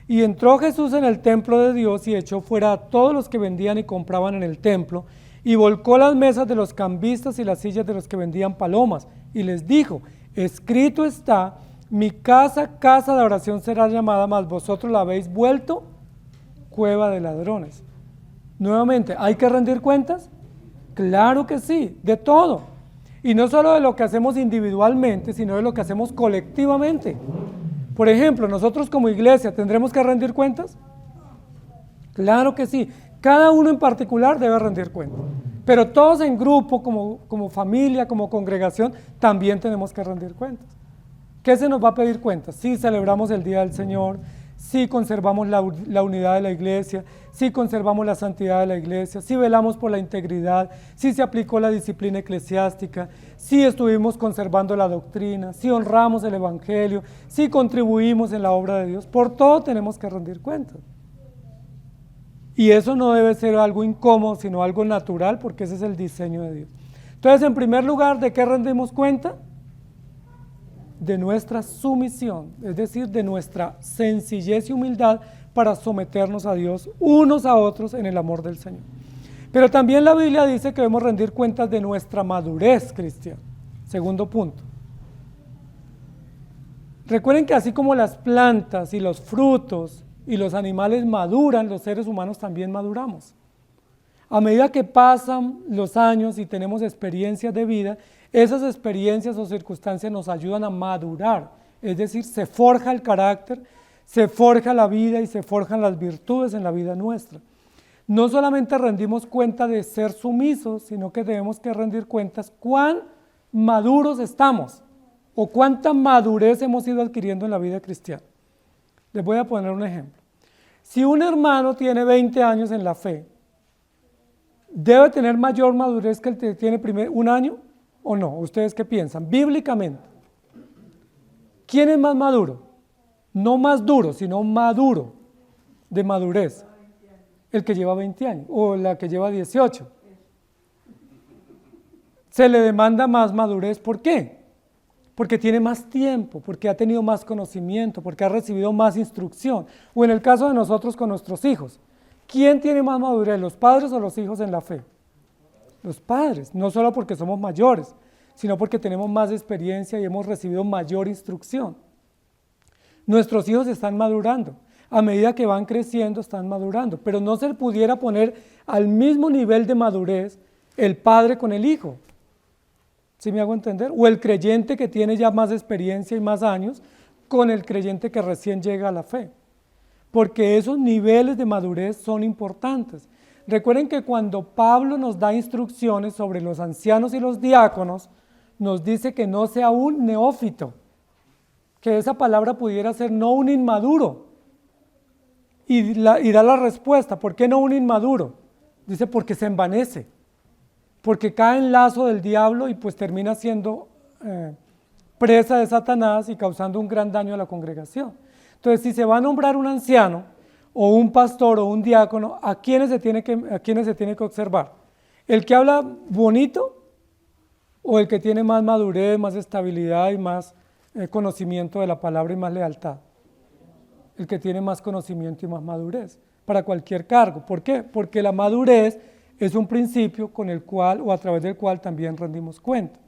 Y entró Jesús en el templo de Dios y echó fuera a todos los que vendían y compraban en el templo, y volcó las mesas de los cambistas y las sillas de los que vendían palomas, y les dijo, escrito está, mi casa, casa de oración será llamada, mas vosotros la habéis vuelto cueva de ladrones. Nuevamente, ¿hay que rendir cuentas? Claro que sí, de todo. Y no solo de lo que hacemos individualmente, sino de lo que hacemos colectivamente. Por ejemplo, nosotros como iglesia, ¿tendremos que rendir cuentas? Claro que sí. Cada uno en particular debe rendir cuentas. Pero todos en grupo, como familia, como congregación, también tenemos que rendir cuentas. ¿Qué se nos va a pedir cuentas? Si celebramos el Día del Señor, si conservamos la unidad de la iglesia, si conservamos la santidad de la iglesia, si velamos por la integridad, si se aplicó la disciplina eclesiástica, si estuvimos conservando la doctrina, si honramos el evangelio, si contribuimos en la obra de Dios. Por todo tenemos que rendir cuentas. Y eso no debe ser algo incómodo, sino algo natural, porque ese es el diseño de Dios. Entonces, en primer lugar, ¿de qué rendimos cuenta? De nuestra sumisión, es decir, de nuestra sencillez y humildad para someternos a Dios unos a otros en el amor del Señor. Pero también la Biblia dice que debemos rendir cuentas de nuestra madurez cristiana. Segundo punto. Recuerden que así como las plantas y los frutos y los animales maduran, los seres humanos también maduramos. A medida que pasan los años y tenemos experiencias de vida, esas experiencias o circunstancias nos ayudan a madurar, es decir, se forja el carácter, se forja la vida y se forjan las virtudes en la vida nuestra. No solamente rendimos cuenta de ser sumisos, sino que debemos que rendir cuentas cuán maduros estamos o cuánta madurez hemos ido adquiriendo en la vida cristiana. Les voy a poner un ejemplo. Si un hermano tiene 20 años en la fe, ¿debe tener mayor madurez que el que tiene un año o no? ¿Ustedes qué piensan? Bíblicamente, ¿quién es más maduro? No más duro, sino maduro, de madurez. El que lleva 20 años o la que lleva 18. Se le demanda más madurez, ¿por qué? Porque tiene más tiempo, porque ha tenido más conocimiento, porque ha recibido más instrucción. O en el caso de nosotros con nuestros hijos, ¿quién tiene más madurez, los padres o los hijos en la fe? Los padres, no solo porque somos mayores, sino porque tenemos más experiencia y hemos recibido mayor instrucción. Nuestros hijos están madurando, a medida que van creciendo están madurando, pero no se pudiera poner al mismo nivel de madurez el padre con el hijo. ¿Sí me hago entender? O el creyente que tiene ya más experiencia y más años con el creyente que recién llega a la fe. Porque esos niveles de madurez son importantes. Recuerden que cuando Pablo nos da instrucciones sobre los ancianos y los diáconos, nos dice que no sea un neófito, que esa palabra pudiera ser no un inmaduro. Y da la respuesta, ¿por qué no un inmaduro? Dice porque se envanece, porque cae en lazo del diablo y pues termina siendo presa de Satanás y causando un gran daño a la congregación. Entonces, si se va a nombrar un anciano o un pastor o un diácono, ¿a quiénes se tiene que observar? ¿El que habla bonito o el que tiene más madurez, más estabilidad y más conocimiento de la palabra y más lealtad? El que tiene más conocimiento y más madurez para cualquier cargo. ¿Por qué? Porque la madurez es un principio con el cual o a través del cual también rendimos cuenta.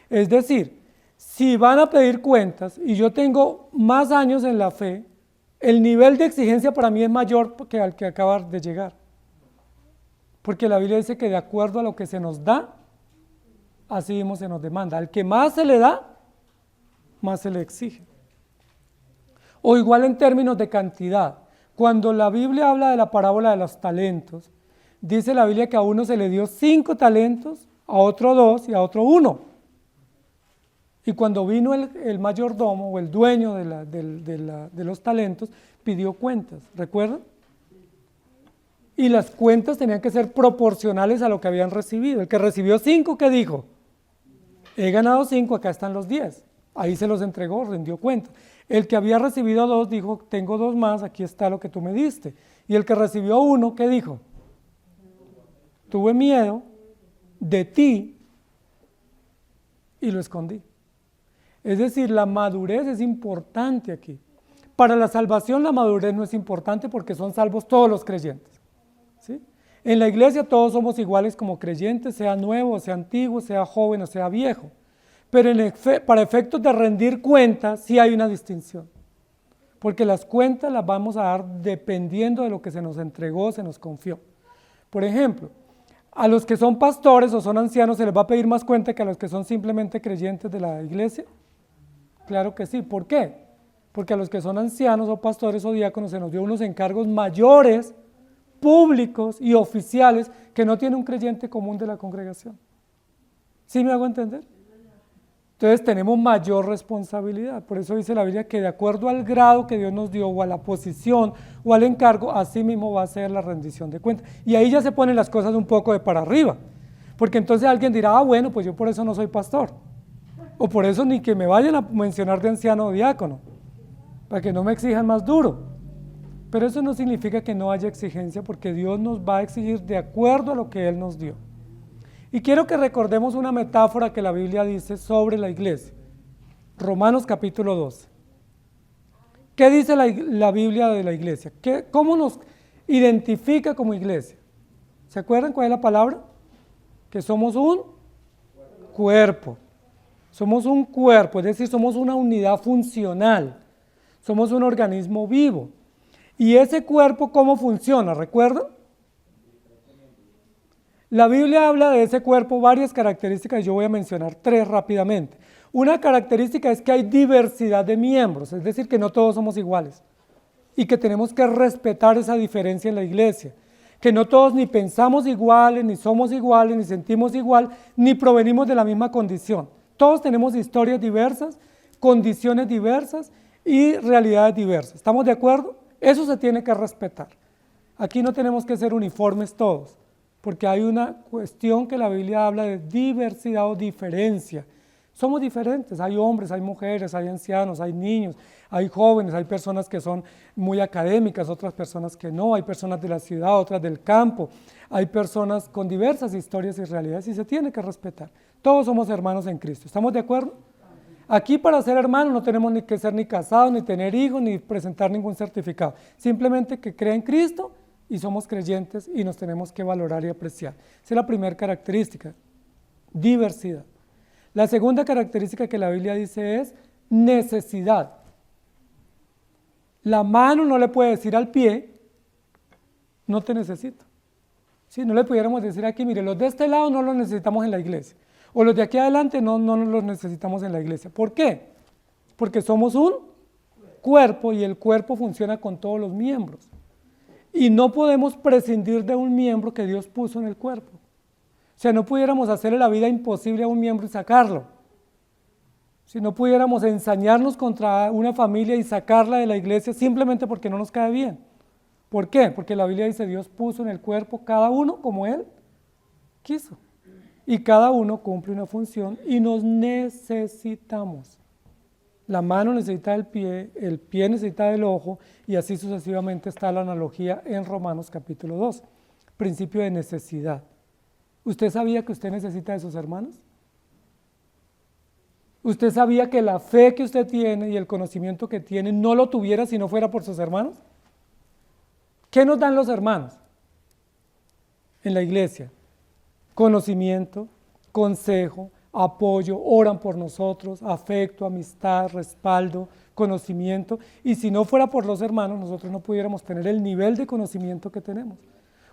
Es decir, si van a pedir cuentas y yo tengo más años en la fe, el nivel de exigencia para mí es mayor que al que acaba de llegar. Porque la Biblia dice que de acuerdo a lo que se nos da, así mismo se nos demanda. Al que más se le da, más se le exige. O igual en términos de cantidad. Cuando la Biblia habla de la parábola de los talentos, dice la Biblia que a uno se le dio 5 talentos, a otro 2 y a otro 1. Y cuando vino el mayordomo o el dueño de los talentos, pidió cuentas, ¿recuerdan? Y las cuentas tenían que ser proporcionales a lo que habían recibido. El que recibió 5, ¿qué dijo? He ganado 5, acá están los 10. Ahí se los entregó, rindió cuentas. El que había recibido 2 dijo, tengo 2 más, aquí está lo que tú me diste. Y el que recibió 1, ¿qué dijo? Tuve miedo de ti y lo escondí. Es decir, la madurez es importante aquí. Para la salvación la madurez no es importante porque son salvos todos los creyentes, ¿sí? En la iglesia todos somos iguales como creyentes, sea nuevo, sea antiguo, sea joven o sea viejo. Pero para efectos de rendir cuentas sí hay una distinción, porque las cuentas las vamos a dar dependiendo de lo que se nos entregó, se nos confió. Por ejemplo, a los que son pastores o son ancianos se les va a pedir más cuenta que a los que son simplemente creyentes de la iglesia. Claro que sí. ¿Por qué? Porque a los que son ancianos o pastores o diáconos se nos dio unos encargos mayores, públicos y oficiales que no tiene un creyente común de la congregación. ¿Sí me hago entender? Entonces tenemos mayor responsabilidad. Por eso dice la Biblia que de acuerdo al grado que Dios nos dio o a la posición o al encargo, así mismo va a ser la rendición de cuentas. Y ahí ya se ponen las cosas un poco de para arriba. Porque entonces alguien dirá, bueno, pues yo por eso no soy pastor. O por eso ni que me vayan a mencionar de anciano o diácono, para que no me exijan más duro. Pero eso no significa que no haya exigencia, porque Dios nos va a exigir de acuerdo a lo que Él nos dio. Y quiero que recordemos una metáfora que la Biblia dice sobre la iglesia. Romanos capítulo 12. ¿Qué dice la Biblia de la iglesia? ¿Cómo nos identifica como iglesia? ¿Se acuerdan cuál es la palabra? Que somos un cuerpo. Somos un cuerpo, es decir, somos una unidad funcional. Somos un organismo vivo. ¿Y ese cuerpo cómo funciona? ¿Recuerdan? La Biblia habla de ese cuerpo varias características, yo voy a mencionar 3 rápidamente. Una característica es que hay diversidad de miembros, es decir, que no todos somos iguales y que tenemos que respetar esa diferencia en la iglesia, que no todos ni pensamos iguales, ni somos iguales, ni sentimos igual, ni provenimos de la misma condición. Todos tenemos historias diversas, condiciones diversas y realidades diversas. ¿Estamos de acuerdo? Eso se tiene que respetar. Aquí no tenemos que ser uniformes todos, porque hay una cuestión que la Biblia habla de diversidad o diferencia. Somos diferentes, hay hombres, hay mujeres, hay ancianos, hay niños, hay jóvenes, hay personas que son muy académicas, otras personas que no, hay personas de la ciudad, otras del campo, hay personas con diversas historias y realidades y se tiene que respetar. Todos somos hermanos en Cristo, ¿estamos de acuerdo? Aquí para ser hermanos no tenemos ni que ser ni casados, ni tener hijos, ni presentar ningún certificado, simplemente que crea en Cristo y somos creyentes y nos tenemos que valorar y apreciar. Esa es la primera característica, diversidad. La segunda característica que la Biblia dice es necesidad. La mano no le puede decir al pie, no te necesito. Si no le pudiéramos decir aquí, mire, los de este lado no los necesitamos en la iglesia, o los de aquí adelante no los necesitamos en la iglesia. ¿Por qué? Porque somos un cuerpo y el cuerpo funciona con todos los miembros. Y no podemos prescindir de un miembro que Dios puso en el cuerpo. O sea, no pudiéramos hacerle la vida imposible a un miembro y sacarlo. Si no pudiéramos ensañarnos contra una familia y sacarla de la iglesia simplemente porque no nos cae bien. ¿Por qué? Porque la Biblia dice, Dios puso en el cuerpo cada uno como Él quiso. Y cada uno cumple una función y nos necesitamos. La mano necesita del pie, el pie necesita del ojo y así sucesivamente está la analogía en Romanos capítulo 2. Principio de necesidad. ¿Usted sabía que usted necesita de sus hermanos? ¿Usted sabía que la fe que usted tiene y el conocimiento que tiene no lo tuviera si no fuera por sus hermanos? ¿Qué nos dan los hermanos en la iglesia? Conocimiento, consejo, apoyo, oran por nosotros, afecto, amistad, respaldo, conocimiento. Y si no fuera por los hermanos, nosotros no pudiéramos tener el nivel de conocimiento que tenemos,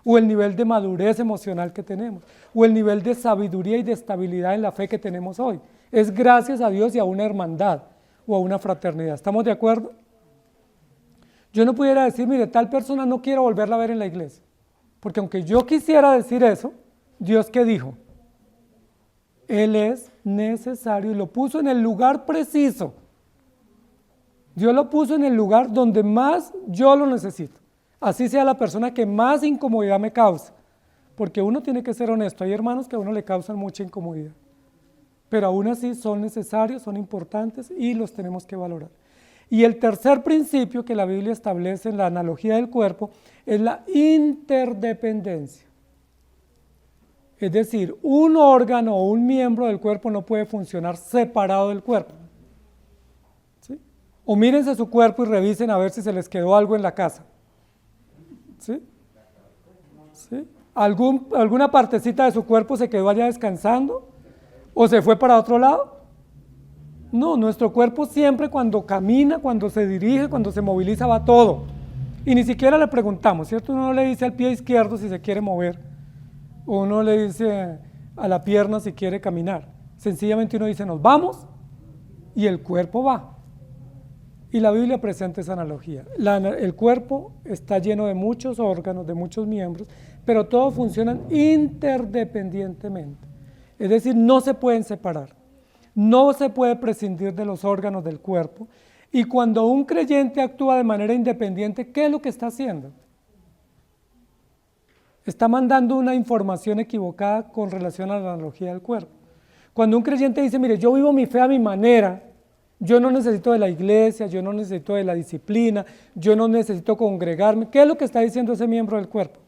o el nivel de madurez emocional que tenemos, o el nivel de sabiduría y de estabilidad en la fe que tenemos hoy. Es gracias a Dios y a una hermandad o a una fraternidad. ¿Estamos de acuerdo? Yo no pudiera decir, mire, tal persona no quiero volverla a ver en la iglesia, porque aunque yo quisiera decir eso, ¿Dios qué dijo? Él es necesario y lo puso en el lugar preciso. Dios lo puso en el lugar donde más yo lo necesito. Así sea la persona que más incomodidad me causa. Porque uno tiene que ser honesto. Hay hermanos que a uno le causan mucha incomodidad. Pero aún así son necesarios, son importantes y los tenemos que valorar. Y el tercer principio que la Biblia establece en la analogía del cuerpo es la interdependencia. Es decir, un órgano o un miembro del cuerpo no puede funcionar separado del cuerpo. ¿Sí? O mírense su cuerpo y revisen a ver si se les quedó algo en la casa. ¿Sí? ¿Sí? ¿Alguna partecita de su cuerpo se quedó allá descansando? ¿O se fue para otro lado? No, nuestro cuerpo siempre cuando camina, cuando se dirige, cuando se moviliza va todo. Y ni siquiera le preguntamos, ¿cierto? Uno no le dice al pie izquierdo si se quiere mover. O uno le dice a la pierna si quiere caminar. Sencillamente uno dice, nos vamos y el cuerpo va. Y la Biblia presenta esa analogía. El cuerpo está lleno de muchos órganos, de muchos miembros, pero todos funcionan interdependientemente. Es decir, no se pueden separar. No se puede prescindir de los órganos del cuerpo. Y cuando un creyente actúa de manera independiente, ¿qué es lo que está haciendo? Está mandando una información equivocada con relación a la analogía del cuerpo. Cuando un creyente dice, mire, yo vivo mi fe a mi manera, yo no necesito de la iglesia, yo no necesito de la disciplina, yo no necesito congregarme, ¿qué es lo que está diciendo ese miembro del cuerpo?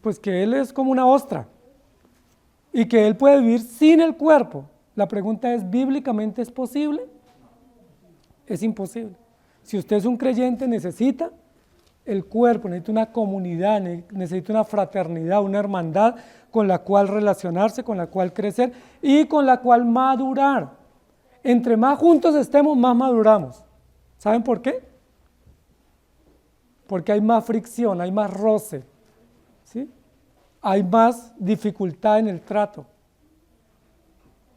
Pues que él es como una ostra y que él puede vivir sin el cuerpo. La pregunta es, ¿bíblicamente es posible? Es imposible. Si usted es un creyente, necesita el cuerpo, necesita una comunidad, necesita una fraternidad, una hermandad con la cual relacionarse, con la cual crecer y con la cual madurar. Entre más juntos estemos, más maduramos. ¿Saben por qué? Porque hay más fricción, hay más roce, ¿sí? Hay más dificultad en el trato.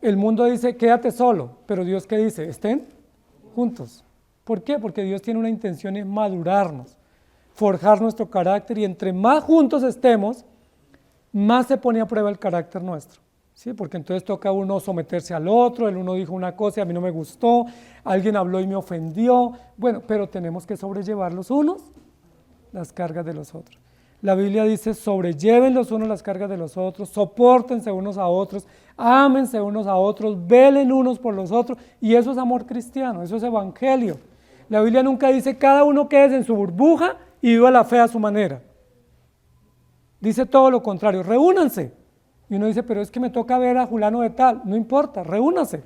El mundo dice, quédate solo, pero Dios, ¿qué dice? Estén juntos. ¿Por qué? Porque Dios tiene una intención en madurarnos, forjar nuestro carácter, y entre más juntos estemos, más se pone a prueba el carácter nuestro. ¿Sí? Porque entonces toca a uno someterse al otro, el uno dijo una cosa y a mí no me gustó, alguien habló y me ofendió. Bueno, pero tenemos que sobrellevar los unos las cargas de los otros. La Biblia dice, sobrelleven los unos las cargas de los otros, sopórtense unos a otros, ámense unos a otros, velen unos por los otros, y eso es amor cristiano, eso es evangelio. La Biblia nunca dice, cada uno quede en su burbuja y viva la fe a su manera. Dice todo lo contrario, reúnanse. Y uno dice, pero es que me toca ver a fulano de tal. No importa, reúnanse.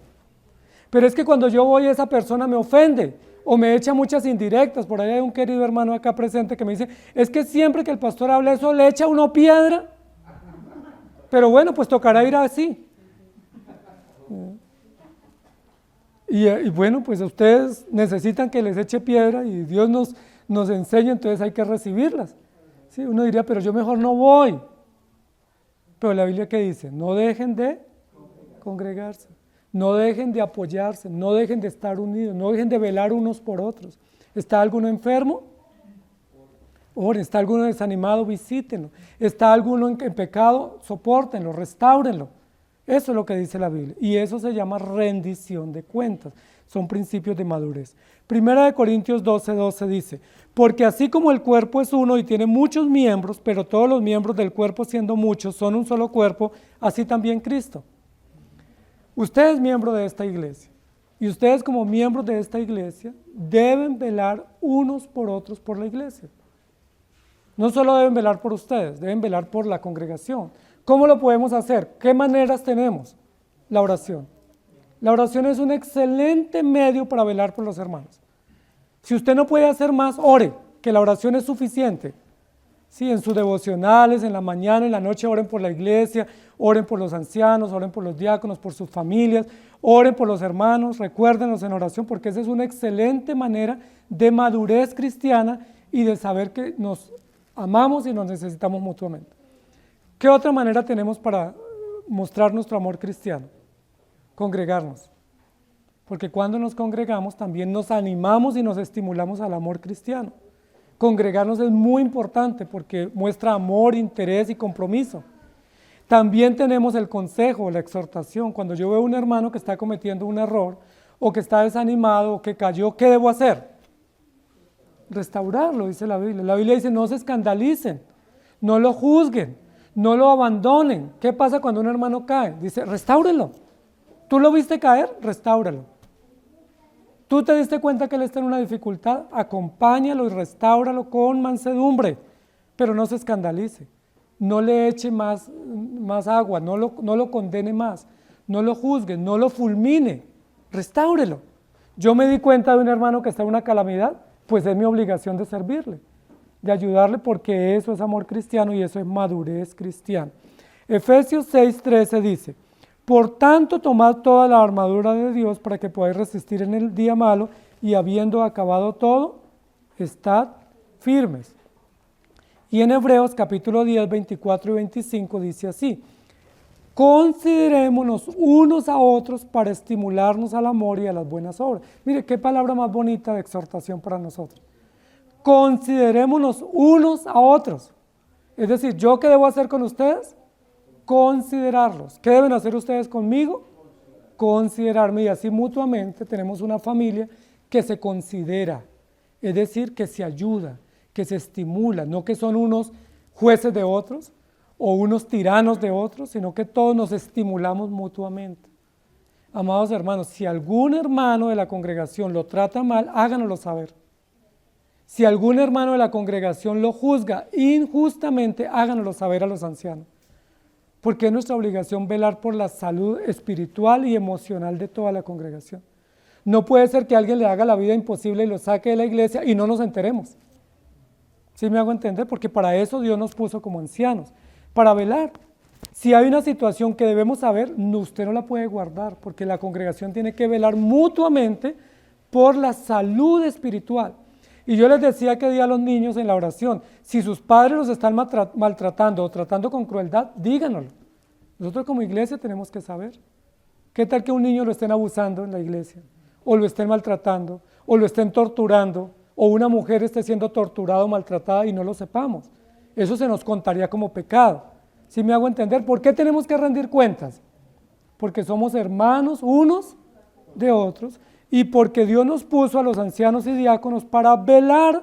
Pero es que cuando yo voy, esa persona me ofende o me echa muchas indirectas. Por ahí hay un querido hermano acá presente que me dice, es que siempre que el pastor habla eso, le echa uno piedra. Pero bueno, pues tocará ir así. Y bueno, pues ustedes necesitan que les eche piedra y Dios nos enseña, entonces hay que recibirlas. ¿Sí? Uno diría, pero yo mejor no voy. Pero la Biblia, ¿qué dice? No dejen de congregarse, no dejen de apoyarse, no dejen de estar unidos, no dejen de velar unos por otros. ¿Está alguno enfermo? Oren. ¿Está alguno desanimado? Visítenlo. ¿Está alguno en pecado? Sopórtenlo, restáurenlo. Eso es lo que dice la Biblia. Y eso se llama rendición de cuentas. Son principios de madurez. Primera de Corintios 12:12 dice, porque así como el cuerpo es uno y tiene muchos miembros, pero todos los miembros del cuerpo siendo muchos son un solo cuerpo, así también Cristo. Usted es miembro de esta iglesia. Y ustedes como miembros de esta iglesia deben velar unos por otros por la iglesia. No solo deben velar por ustedes, deben velar por la congregación. ¿Cómo lo podemos hacer? ¿Qué maneras tenemos? La oración. La oración es un excelente medio para velar por los hermanos. Si usted no puede hacer más, ore, que la oración es suficiente. Sí, en sus devocionales, en la mañana, en la noche, oren por la iglesia, oren por los ancianos, oren por los diáconos, por sus familias, oren por los hermanos, recuérdenlos en oración, porque esa es una excelente manera de madurez cristiana y de saber que nos amamos y nos necesitamos mutuamente. ¿Qué otra manera tenemos para mostrar nuestro amor cristiano? Congregarnos. Porque cuando nos congregamos también nos animamos y nos estimulamos al amor cristiano. Congregarnos es muy importante porque muestra amor, interés y compromiso. También tenemos el consejo, la exhortación. Cuando yo veo a un hermano que está cometiendo un error o que está desanimado o que cayó, ¿qué debo hacer? Restaurarlo, dice la Biblia. La Biblia dice, no se escandalicen, no lo juzguen, no lo abandonen. ¿Qué pasa cuando un hermano cae? Dice, restáurelo. ¿Tú lo viste caer? Restáuralo. ¿Tú te diste cuenta que él está en una dificultad? Acompáñalo y restáuralo con mansedumbre, pero no se escandalice. No le eche más agua, no lo condene más, no lo juzgue, no lo fulmine, restáurelo. Yo me di cuenta de un hermano que está en una calamidad, pues es mi obligación de servirle, de ayudarle, porque eso es amor cristiano y eso es madurez cristiana. Efesios 6:13 dice, por tanto, tomad toda la armadura de Dios para que podáis resistir en el día malo y habiendo acabado todo, estad firmes. Y en Hebreos capítulo 10, 24 y 25 dice así, considerémonos unos a otros para estimularnos al amor y a las buenas obras. Mire, qué palabra más bonita de exhortación para nosotros. Considerémonos unos a otros. Es decir, ¿yo qué debo hacer con ustedes? Considerarlos. ¿Qué deben hacer ustedes conmigo? Considerarme, y así mutuamente tenemos una familia que se considera, es decir, que se ayuda, que se estimula, no que son unos jueces de otros o unos tiranos de otros, sino que todos nos estimulamos mutuamente. Amados hermanos, si algún hermano de la congregación lo trata mal, háganoslo saber. Si algún hermano de la congregación lo juzga injustamente, háganoslo saber a los ancianos. Porque es nuestra obligación velar por la salud espiritual y emocional de toda la congregación. No puede ser que alguien le haga la vida imposible y lo saque de la iglesia y no nos enteremos. ¿Sí me hago entender? Porque para eso Dios nos puso como ancianos, para velar. Si hay una situación que debemos saber, usted no la puede guardar, porque la congregación tiene que velar mutuamente por la salud espiritual. Y yo les decía que día a los niños en la oración, si sus padres los están maltratando o tratando con crueldad, díganoslo. Nosotros como iglesia tenemos que saber. ¿Qué tal que un niño lo estén abusando en la iglesia? O lo estén maltratando, o lo estén torturando, o una mujer esté siendo torturada o maltratada y no lo sepamos. Eso se nos contaría como pecado. ¿Sí me hago entender? ¿Por qué tenemos que rendir cuentas? Porque somos hermanos unos de otros, y porque Dios nos puso a los ancianos y diáconos para velar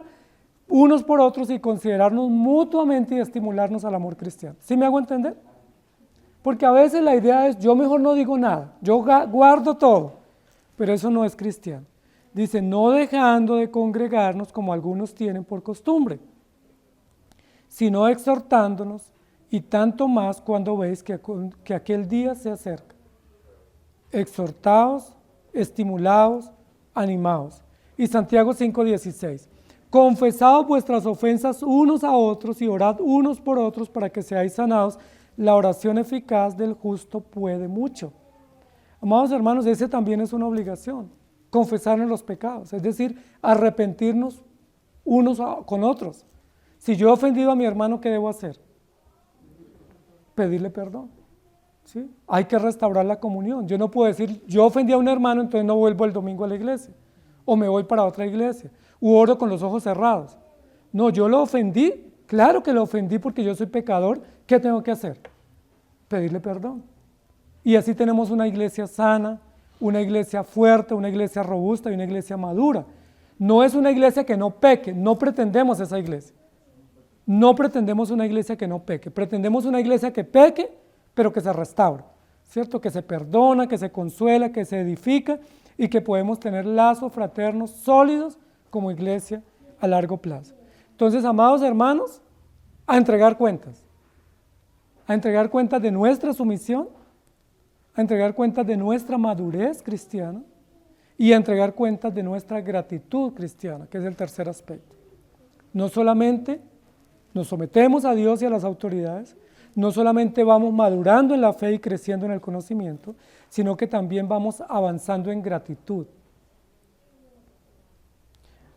unos por otros y considerarnos mutuamente y estimularnos al amor cristiano. ¿Sí me hago entender? Porque a veces la idea es, yo mejor no digo nada, yo guardo todo, pero eso no es cristiano. Dice, no dejando de congregarnos como algunos tienen por costumbre, sino exhortándonos, y tanto más cuando veis que aquel día se acerca. Exhortaos, estimulados, animados. Y Santiago 5:16, confesaos vuestras ofensas unos a otros y orad unos por otros para que seáis sanados. La oración eficaz del justo puede mucho. Amados hermanos, ese también es una obligación, confesarnos los pecados, es decir, arrepentirnos unos con otros. Si yo he ofendido a mi hermano, ¿qué debo hacer? Pedirle perdón. ¿Sí? Hay que restaurar la comunión. Yo no puedo decir, yo ofendí a un hermano, entonces no vuelvo el domingo a la iglesia, o me voy para otra iglesia, u oro con los ojos cerrados. No, yo lo ofendí, claro que lo ofendí porque yo soy pecador. ¿Qué tengo que hacer? Pedirle perdón. Y así tenemos una iglesia sana, una iglesia fuerte, una iglesia robusta y una iglesia madura. No es una iglesia que no peque, no pretendemos esa iglesia. No pretendemos una iglesia que no peque, pretendemos una iglesia que peque, pero que se restaura, ¿cierto? Que se perdona, que se consuela, que se edifica y que podemos tener lazos fraternos sólidos como iglesia a largo plazo. Entonces, amados hermanos, a entregar cuentas de nuestra sumisión, a entregar cuentas de nuestra madurez cristiana y a entregar cuentas de nuestra gratitud cristiana, que es el tercer aspecto. No solamente nos sometemos a Dios y a las autoridades, no solamente vamos madurando en la fe y creciendo en el conocimiento, sino que también vamos avanzando en gratitud.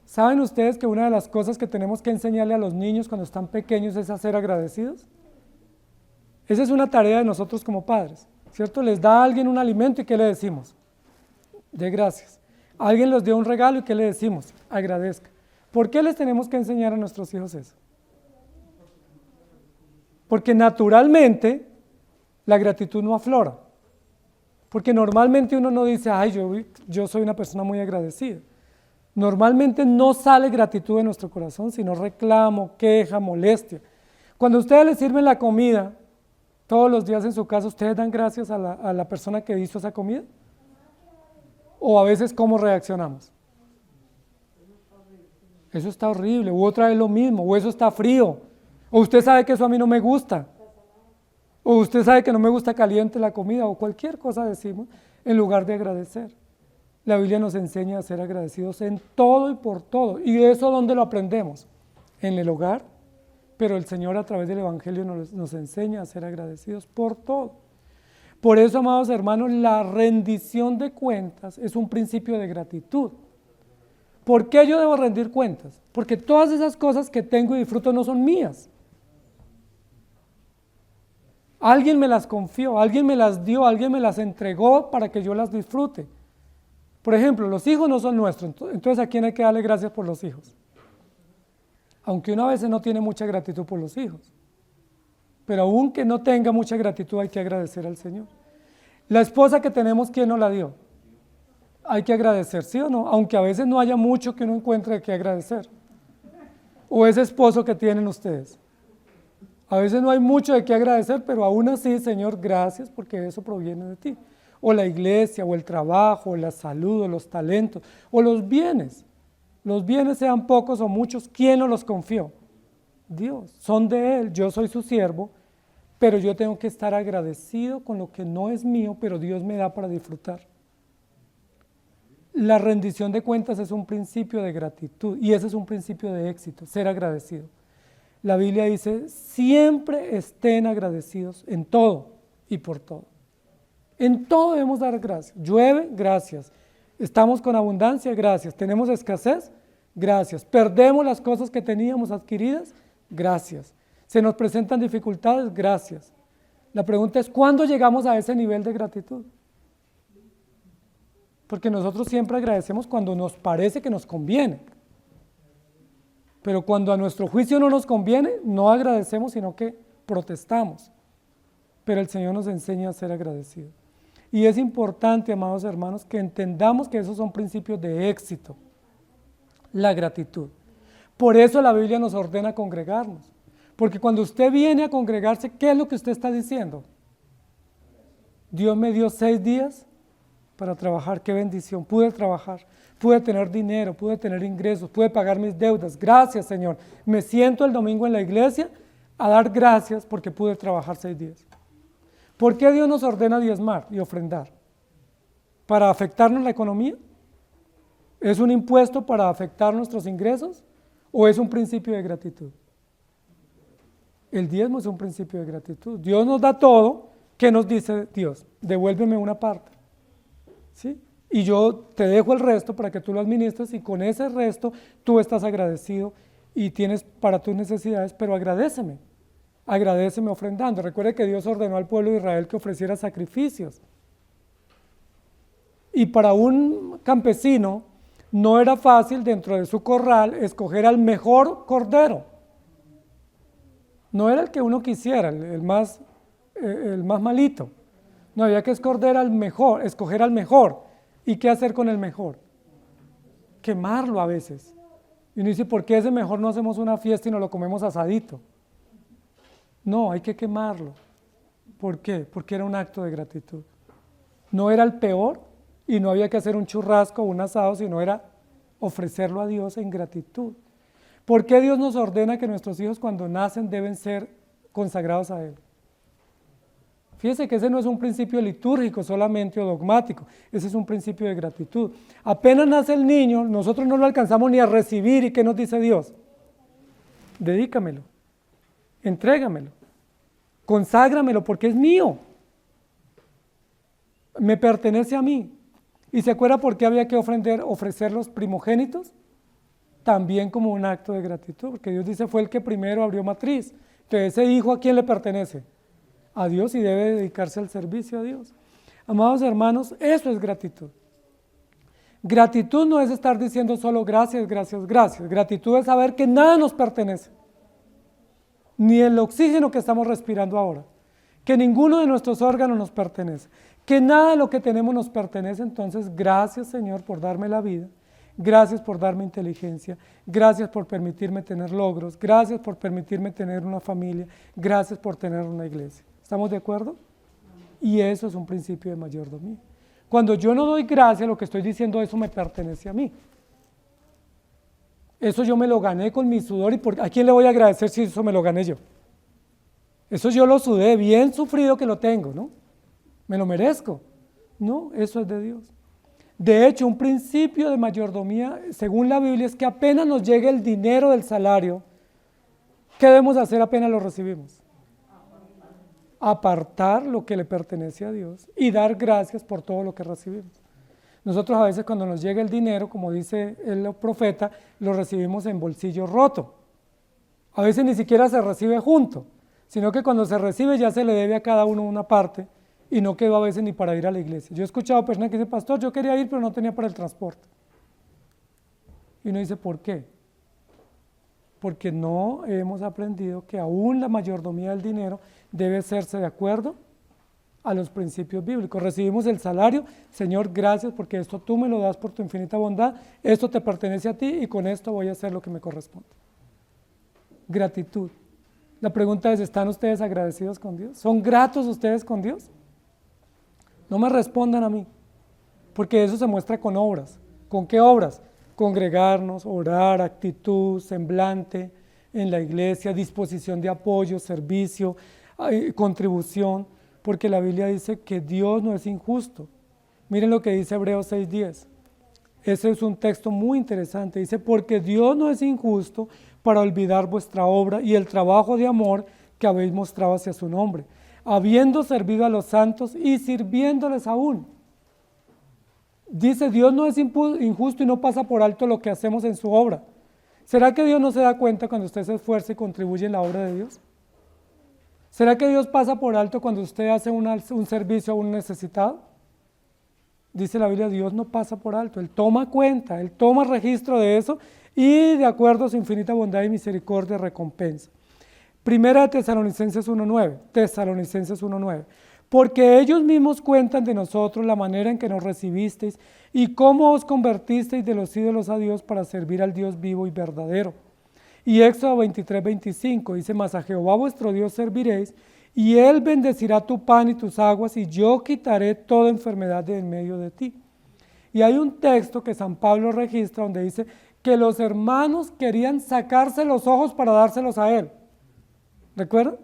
¿Saben ustedes que una de las cosas que tenemos que enseñarle a los niños cuando están pequeños es a ser agradecidos? Esa es una tarea de nosotros como padres, ¿cierto? Les da a alguien un alimento y ¿qué le decimos? De gracias. Alguien les dio un regalo y ¿qué le decimos? Agradezca. ¿Por qué les tenemos que enseñar a nuestros hijos eso? Porque naturalmente la gratitud no aflora. Porque normalmente uno no dice, ay, yo soy una persona muy agradecida. Normalmente no sale gratitud de nuestro corazón, sino reclamo, queja, molestia. Cuando ustedes les sirven la comida, todos los días en su casa, ¿ustedes dan gracias a la persona que hizo esa comida? O a veces, ¿cómo reaccionamos? Eso está horrible, o otra vez lo mismo, o eso está frío, o usted sabe que eso a mí no me gusta, o usted sabe que no me gusta caliente la comida, o cualquier cosa decimos, en lugar de agradecer. La Biblia nos enseña a ser agradecidos en todo y por todo, y eso ¿dónde lo aprendemos? En el hogar, pero el Señor a través del Evangelio nos enseña a ser agradecidos por todo. Por eso, amados hermanos, la rendición de cuentas es un principio de gratitud. ¿Por qué yo debo rendir cuentas? Porque todas esas cosas que tengo y disfruto no son mías. Alguien me las confió, alguien me las dio, alguien me las entregó para que yo las disfrute. Por ejemplo, los hijos no son nuestros, entonces ¿a quién hay que darle gracias por los hijos? Aunque uno a veces no tiene mucha gratitud por los hijos, pero aunque no tenga mucha gratitud hay que agradecer al Señor. La esposa que tenemos, ¿quién nos la dio? Hay que agradecer, ¿sí o no? Aunque a veces no haya mucho que uno encuentre de qué agradecer. O ese esposo que tienen ustedes. A veces no hay mucho de qué agradecer, pero aún así, Señor, gracias porque eso proviene de ti. O la iglesia, o el trabajo, o la salud, o los talentos, o los bienes. Los bienes sean pocos o muchos, ¿quién nos los confió? Dios, son de Él, yo soy su siervo, pero yo tengo que estar agradecido con lo que no es mío, pero Dios me da para disfrutar. La rendición de cuentas es un principio de gratitud y ese es un principio de éxito, ser agradecido. La Biblia dice, siempre estén agradecidos en todo y por todo. En todo debemos dar gracias. Llueve, gracias. Estamos con abundancia, gracias. Tenemos escasez, gracias. Perdemos las cosas que teníamos adquiridas, gracias. Se nos presentan dificultades, gracias. La pregunta es, ¿cuándo llegamos a ese nivel de gratitud? Porque nosotros siempre agradecemos cuando nos parece que nos conviene. Pero cuando a nuestro juicio no nos conviene, no agradecemos, sino que protestamos. Pero el Señor nos enseña a ser agradecidos. Y es importante, amados hermanos, que entendamos que esos son principios de éxito. La gratitud. Por eso la Biblia nos ordena congregarnos. Porque cuando usted viene a congregarse, ¿qué es lo que usted está diciendo? Dios me dio 6 días para trabajar, qué bendición, pude trabajar, pude tener dinero, pude tener ingresos, pude pagar mis deudas, gracias Señor. Me siento el domingo en la iglesia a dar gracias porque pude trabajar 6 días. ¿Por qué Dios nos ordena diezmar y ofrendar? ¿Para afectarnos la economía? ¿Es un impuesto para afectar nuestros ingresos? ¿O es un principio de gratitud? El diezmo es un principio de gratitud. Dios nos da todo. ¿Qué nos dice Dios? Devuélveme una parte. ¿Sí? Y yo te dejo el resto para que tú lo administres y con ese resto tú estás agradecido y tienes para tus necesidades, pero agradéceme ofrendando. Recuerde que Dios ordenó al pueblo de Israel que ofreciera sacrificios. Y para un campesino no era fácil dentro de su corral escoger al mejor cordero. No era el que uno quisiera, el más malito. No, había que escoger al mejor. ¿Y qué hacer con el mejor? Quemarlo a veces. Y uno dice, ¿por qué ese mejor no hacemos una fiesta y nos lo comemos asadito? No, hay que quemarlo. ¿Por qué? Porque era un acto de gratitud. No era el peor y no había que hacer un churrasco o un asado, sino era ofrecerlo a Dios en gratitud. ¿Por qué Dios nos ordena que nuestros hijos cuando nacen deben ser consagrados a Él? Fíjese que ese no es un principio litúrgico solamente o dogmático, ese es un principio de gratitud. Apenas nace el niño, nosotros no lo alcanzamos ni a recibir, ¿y qué nos dice Dios? Dedícamelo, entrégamelo, conságramelo porque es mío, me pertenece a mí. ¿Y se acuerda por qué había que ofrecer los primogénitos? También como un acto de gratitud, porque Dios dice fue el que primero abrió matriz. Entonces ese hijo ¿a quién le pertenece? A Dios y debe dedicarse al servicio a Dios. Amados hermanos, eso es gratitud. Gratitud no es estar diciendo solo gracias, gracias, gracias. Gratitud es saber que nada nos pertenece, ni el oxígeno que estamos respirando ahora, que ninguno de nuestros órganos nos pertenece, que nada de lo que tenemos nos pertenece. Entonces, gracias Señor por darme la vida, gracias por darme inteligencia, gracias por permitirme tener logros, gracias por permitirme tener una familia, gracias por tener una iglesia. ¿Estamos de acuerdo? Y eso es un principio de mayordomía. Cuando yo no doy gracias, lo que estoy diciendo, eso me pertenece a mí. Eso yo me lo gané con mi sudor, y ¿a quién le voy a agradecer si eso me lo gané yo? Eso yo lo sudé, bien sufrido que lo tengo, ¿no? ¿Me lo merezco? No, eso es de Dios. De hecho, un principio de mayordomía, según la Biblia, es que apenas nos llegue el dinero del salario, ¿qué debemos hacer apenas lo recibimos? Apartar lo que le pertenece a Dios y dar gracias por todo lo que recibimos. Nosotros a veces cuando nos llega el dinero, como dice el profeta, lo recibimos en bolsillo roto. A veces ni siquiera se recibe junto, sino que cuando se recibe ya se le debe a cada uno una parte y no quedó a veces ni para ir a la iglesia. Yo he escuchado personas que dicen, pastor, yo quería ir pero no tenía para el transporte. Y uno dice, ¿por qué? Porque no hemos aprendido que aún la mayordomía del dinero debe hacerse de acuerdo a los principios bíblicos. Recibimos el salario, Señor, gracias porque esto tú me lo das por tu infinita bondad, esto te pertenece a ti y con esto voy a hacer lo que me corresponde. Gratitud. La pregunta es, ¿están ustedes agradecidos con Dios? ¿Son gratos ustedes con Dios? No me respondan a mí, porque eso se muestra con obras. ¿Con qué obras? Congregarnos, orar, actitud, semblante en la iglesia, disposición de apoyo, servicio, contribución, porque la Biblia dice que Dios no es injusto. Miren lo que dice Hebreos 6:10. Ese es un texto muy interesante. Dice, porque Dios no es injusto para olvidar vuestra obra y el trabajo de amor que habéis mostrado hacia su nombre, habiendo servido a los santos y sirviéndoles aún. Dice, Dios no es injusto y no pasa por alto lo que hacemos en su obra. ¿Será que Dios no se da cuenta cuando usted se esfuerza y contribuye en la obra de Dios? ¿Será que Dios pasa por alto cuando usted hace un servicio a un necesitado? Dice la Biblia, Dios no pasa por alto, Él toma cuenta, Él toma registro de eso y de acuerdo a su infinita bondad y misericordia recompensa. Primera de Tesalonicenses 1:9, porque ellos mismos cuentan de nosotros la manera en que nos recibisteis y cómo os convertisteis de los ídolos a Dios para servir al Dios vivo y verdadero. Y Éxodo 23:25 dice, mas a Jehová vuestro Dios serviréis, y Él bendecirá tu pan y tus aguas, y yo quitaré toda enfermedad de en medio de ti. Y hay un texto que San Pablo registra donde dice que los hermanos querían sacarse los ojos para dárselos a Él. ¿Recuerdan?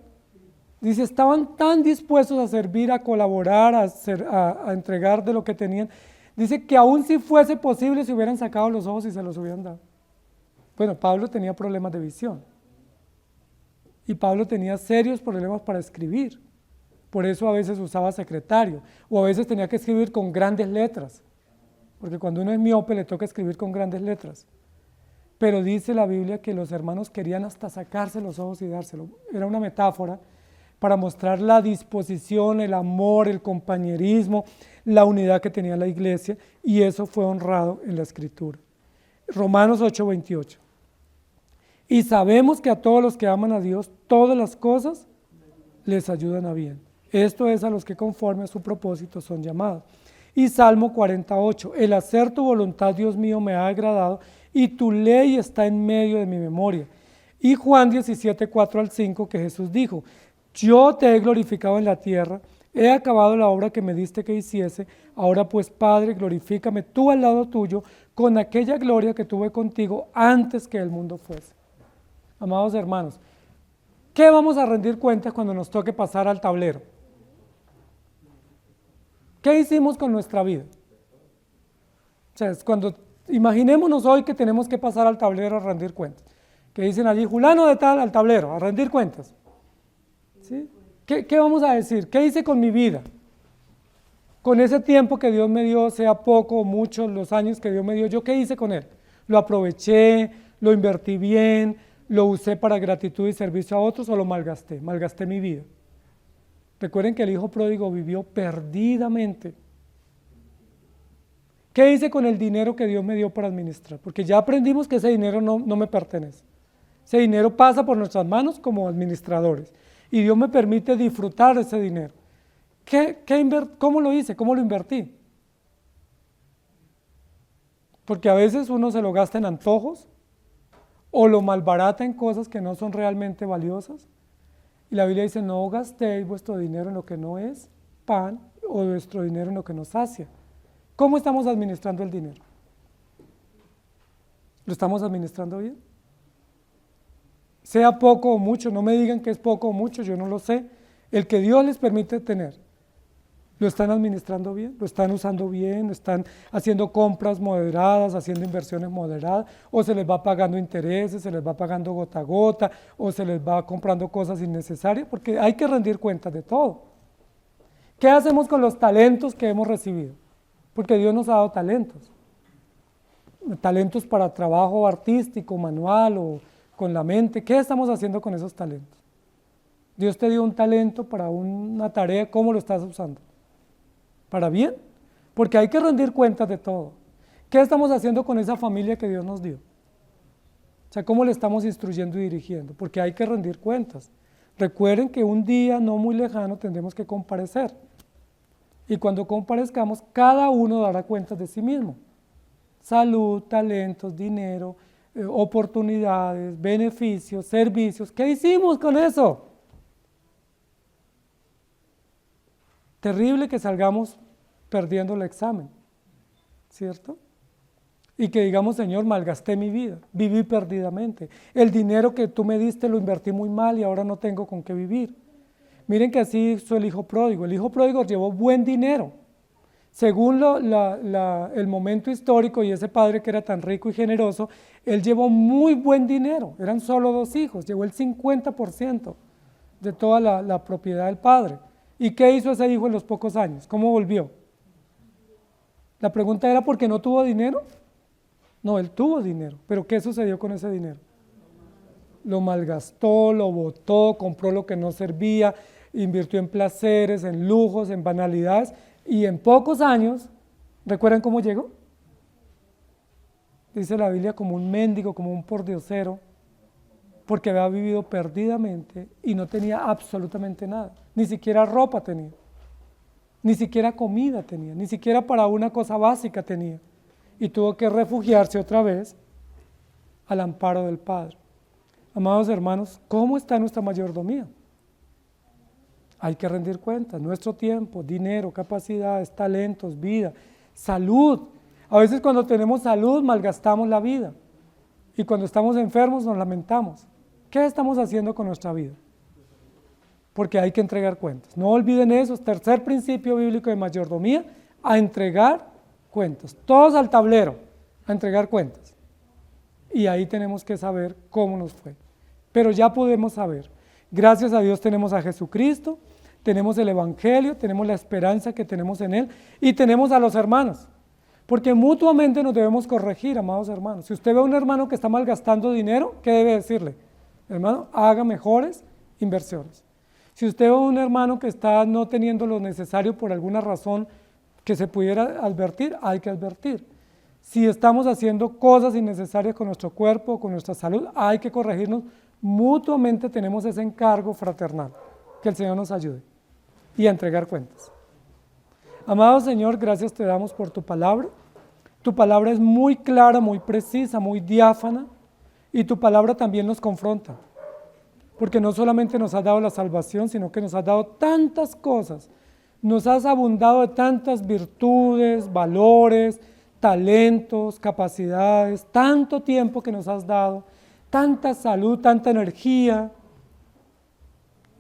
Dice, estaban tan dispuestos a servir, a colaborar, a entregar de lo que tenían. Dice que aún si fuese posible se hubieran sacado los ojos y se los hubieran dado. Bueno, Pablo tenía problemas de visión. Y Pablo tenía serios problemas para escribir. Por eso a veces usaba secretario. O a veces tenía que escribir con grandes letras. Porque cuando uno es miope le toca escribir con grandes letras. Pero dice la Biblia que los hermanos querían hasta sacarse los ojos y dárselo. Era una metáfora para mostrar la disposición, el amor, el compañerismo, la unidad que tenía la iglesia, y eso fue honrado en la Escritura. Romanos 8:28. Y sabemos que a todos los que aman a Dios, todas las cosas les ayudan a bien. Esto es a los que conforme a su propósito son llamados. Y Salmo 48, el hacer tu voluntad, Dios mío, me ha agradado, y tu ley está en medio de mi memoria. Y Juan 17, 4 al 5, que Jesús dijo, yo te he glorificado en la tierra, he acabado la obra que me diste que hiciese, ahora pues, Padre, glorifícame tú al lado tuyo, con aquella gloria que tuve contigo antes que el mundo fuese. Amados hermanos, ¿qué vamos a rendir cuentas cuando nos toque pasar al tablero? ¿Qué hicimos con nuestra vida? O sea, imaginémonos hoy que tenemos que pasar al tablero a rendir cuentas. Que dicen allí, fulano de tal al tablero, a rendir cuentas. ¿Sí? ¿Qué vamos a decir? ¿Qué hice con mi vida? Con ese tiempo que Dios me dio, sea poco o mucho, los años que Dios me dio, ¿yo qué hice con él? ¿Lo aproveché? ¿Lo invertí bien? ¿Lo usé para gratitud y servicio a otros o lo malgasté? Malgasté mi vida. Recuerden que el hijo pródigo vivió perdidamente. ¿Qué hice con el dinero que Dios me dio para administrar? Porque ya aprendimos que ese dinero no me pertenece. Ese dinero pasa por nuestras manos como administradores. Y Dios me permite disfrutar de ese dinero. ¿Cómo lo hice? ¿Cómo lo invertí? Porque a veces uno se lo gasta en antojos o lo malbarata en cosas que no son realmente valiosas. Y la Biblia dice, no gastéis vuestro dinero en lo que no es pan o vuestro dinero en lo que nos sacia. ¿Cómo estamos administrando el dinero? ¿Lo estamos administrando bien? Sea poco o mucho, no me digan que es poco o mucho, yo no lo sé. El que Dios les permite tener, ¿lo están administrando bien? ¿Lo están usando bien? ¿Lo están haciendo compras moderadas, haciendo inversiones moderadas? ¿O se les va pagando intereses, se les va pagando gota a gota, o se les va comprando cosas innecesarias? Porque hay que rendir cuentas de todo. ¿Qué hacemos con los talentos que hemos recibido? Porque Dios nos ha dado talentos. Talentos para trabajo artístico, manual o con la mente. ¿Qué estamos haciendo con esos talentos? Dios te dio un talento para una tarea, ¿cómo lo estás usando? ¿Para bien? Porque hay que rendir cuentas de todo. ¿Qué estamos haciendo con esa familia que Dios nos dio? O sea, ¿cómo le estamos instruyendo y dirigiendo? Porque hay que rendir cuentas. Recuerden que un día no muy lejano tendremos que comparecer. Y cuando comparezcamos, cada uno dará cuentas de sí mismo. Salud, talentos, dinero, oportunidades, beneficios, servicios. ¿Qué hicimos con eso? Terrible que salgamos perdiendo el examen, ¿cierto? Y que digamos, Señor, malgasté mi vida, viví perdidamente. El dinero que tú me diste lo invertí muy mal y ahora no tengo con qué vivir. Miren que así hizo el hijo pródigo. El hijo pródigo llevó buen dinero. Según el momento histórico y ese padre que era tan rico y generoso, él llevó muy buen dinero. Eran solo 2 hijos, llevó el 50% de toda la propiedad del padre. ¿Y qué hizo ese hijo en los pocos años? ¿Cómo volvió? La pregunta era, ¿por qué no tuvo dinero? No, él tuvo dinero, pero ¿qué sucedió con ese dinero? Lo malgastó, lo botó, compró lo que no servía, invirtió en placeres, en lujos, en banalidades, y en pocos años, ¿recuerdan cómo llegó? Dice la Biblia como un mendigo, como un pordiosero, porque había vivido perdidamente y no tenía absolutamente nada, ni siquiera ropa tenía, ni siquiera comida tenía, ni siquiera para una cosa básica tenía, y tuvo que refugiarse otra vez al amparo del Padre. Amados hermanos, ¿cómo está nuestra mayordomía? Hay que rendir cuentas, nuestro tiempo, dinero, capacidades, talentos, vida, salud. A veces cuando tenemos salud malgastamos la vida y cuando estamos enfermos nos lamentamos. ¿Qué estamos haciendo con nuestra vida? Porque hay que entregar cuentas. No olviden eso, tercer principio bíblico de mayordomía, a entregar cuentas. Todos al tablero, a entregar cuentas. Y ahí tenemos que saber cómo nos fue. Pero ya podemos saber. Gracias a Dios tenemos a Jesucristo, tenemos el Evangelio, tenemos la esperanza que tenemos en Él y tenemos a los hermanos. Porque mutuamente nos debemos corregir, amados hermanos. Si usted ve a un hermano que está malgastando dinero, ¿qué debe decirle? Hermano, haga mejores inversiones. Si usted ve a un hermano que está no teniendo lo necesario por alguna razón que se pudiera advertir, hay que advertir. Si estamos haciendo cosas innecesarias con nuestro cuerpo, con nuestra salud, hay que corregirnos. Mutuamente tenemos ese encargo fraternal. Que el Señor nos ayude. y a entregar cuentas. Amado Señor, gracias te damos por tu palabra. Tu palabra es muy clara, muy precisa, muy diáfana, y tu palabra también nos confronta, porque no solamente nos has dado la salvación, sino que nos has dado tantas cosas, nos has abundado de tantas virtudes, valores, talentos, capacidades, tanto tiempo que nos has dado, tanta salud, tanta energía,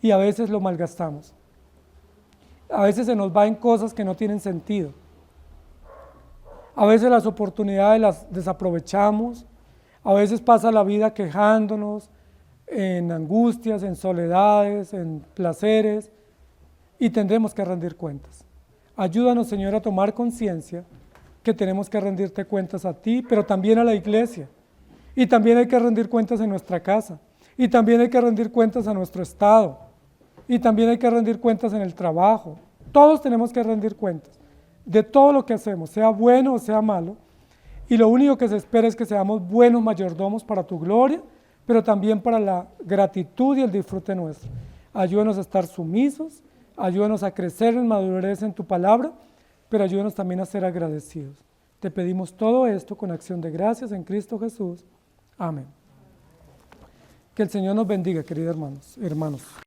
y a veces lo malgastamos. A veces se nos va en cosas que no tienen sentido. A veces las oportunidades las desaprovechamos. A veces pasa la vida quejándonos en angustias, en soledades, en placeres, y tendremos que rendir cuentas. Ayúdanos, Señor, a tomar conciencia que tenemos que rendirte cuentas a ti, pero también a la iglesia. Y también hay que rendir cuentas en nuestra casa. Y también hay que rendir cuentas a nuestro estado. Y también hay que rendir cuentas en el trabajo. Todos tenemos que rendir cuentas de todo lo que hacemos, sea bueno o sea malo. Y lo único que se espera es que seamos buenos mayordomos para tu gloria, pero también para la gratitud y el disfrute nuestro. Ayúdanos a estar sumisos, ayúdanos a crecer en madurez en tu palabra, pero ayúdanos también a ser agradecidos. Te pedimos todo esto con acción de gracias en Cristo Jesús. Amén. Que el Señor nos bendiga, queridos hermanos.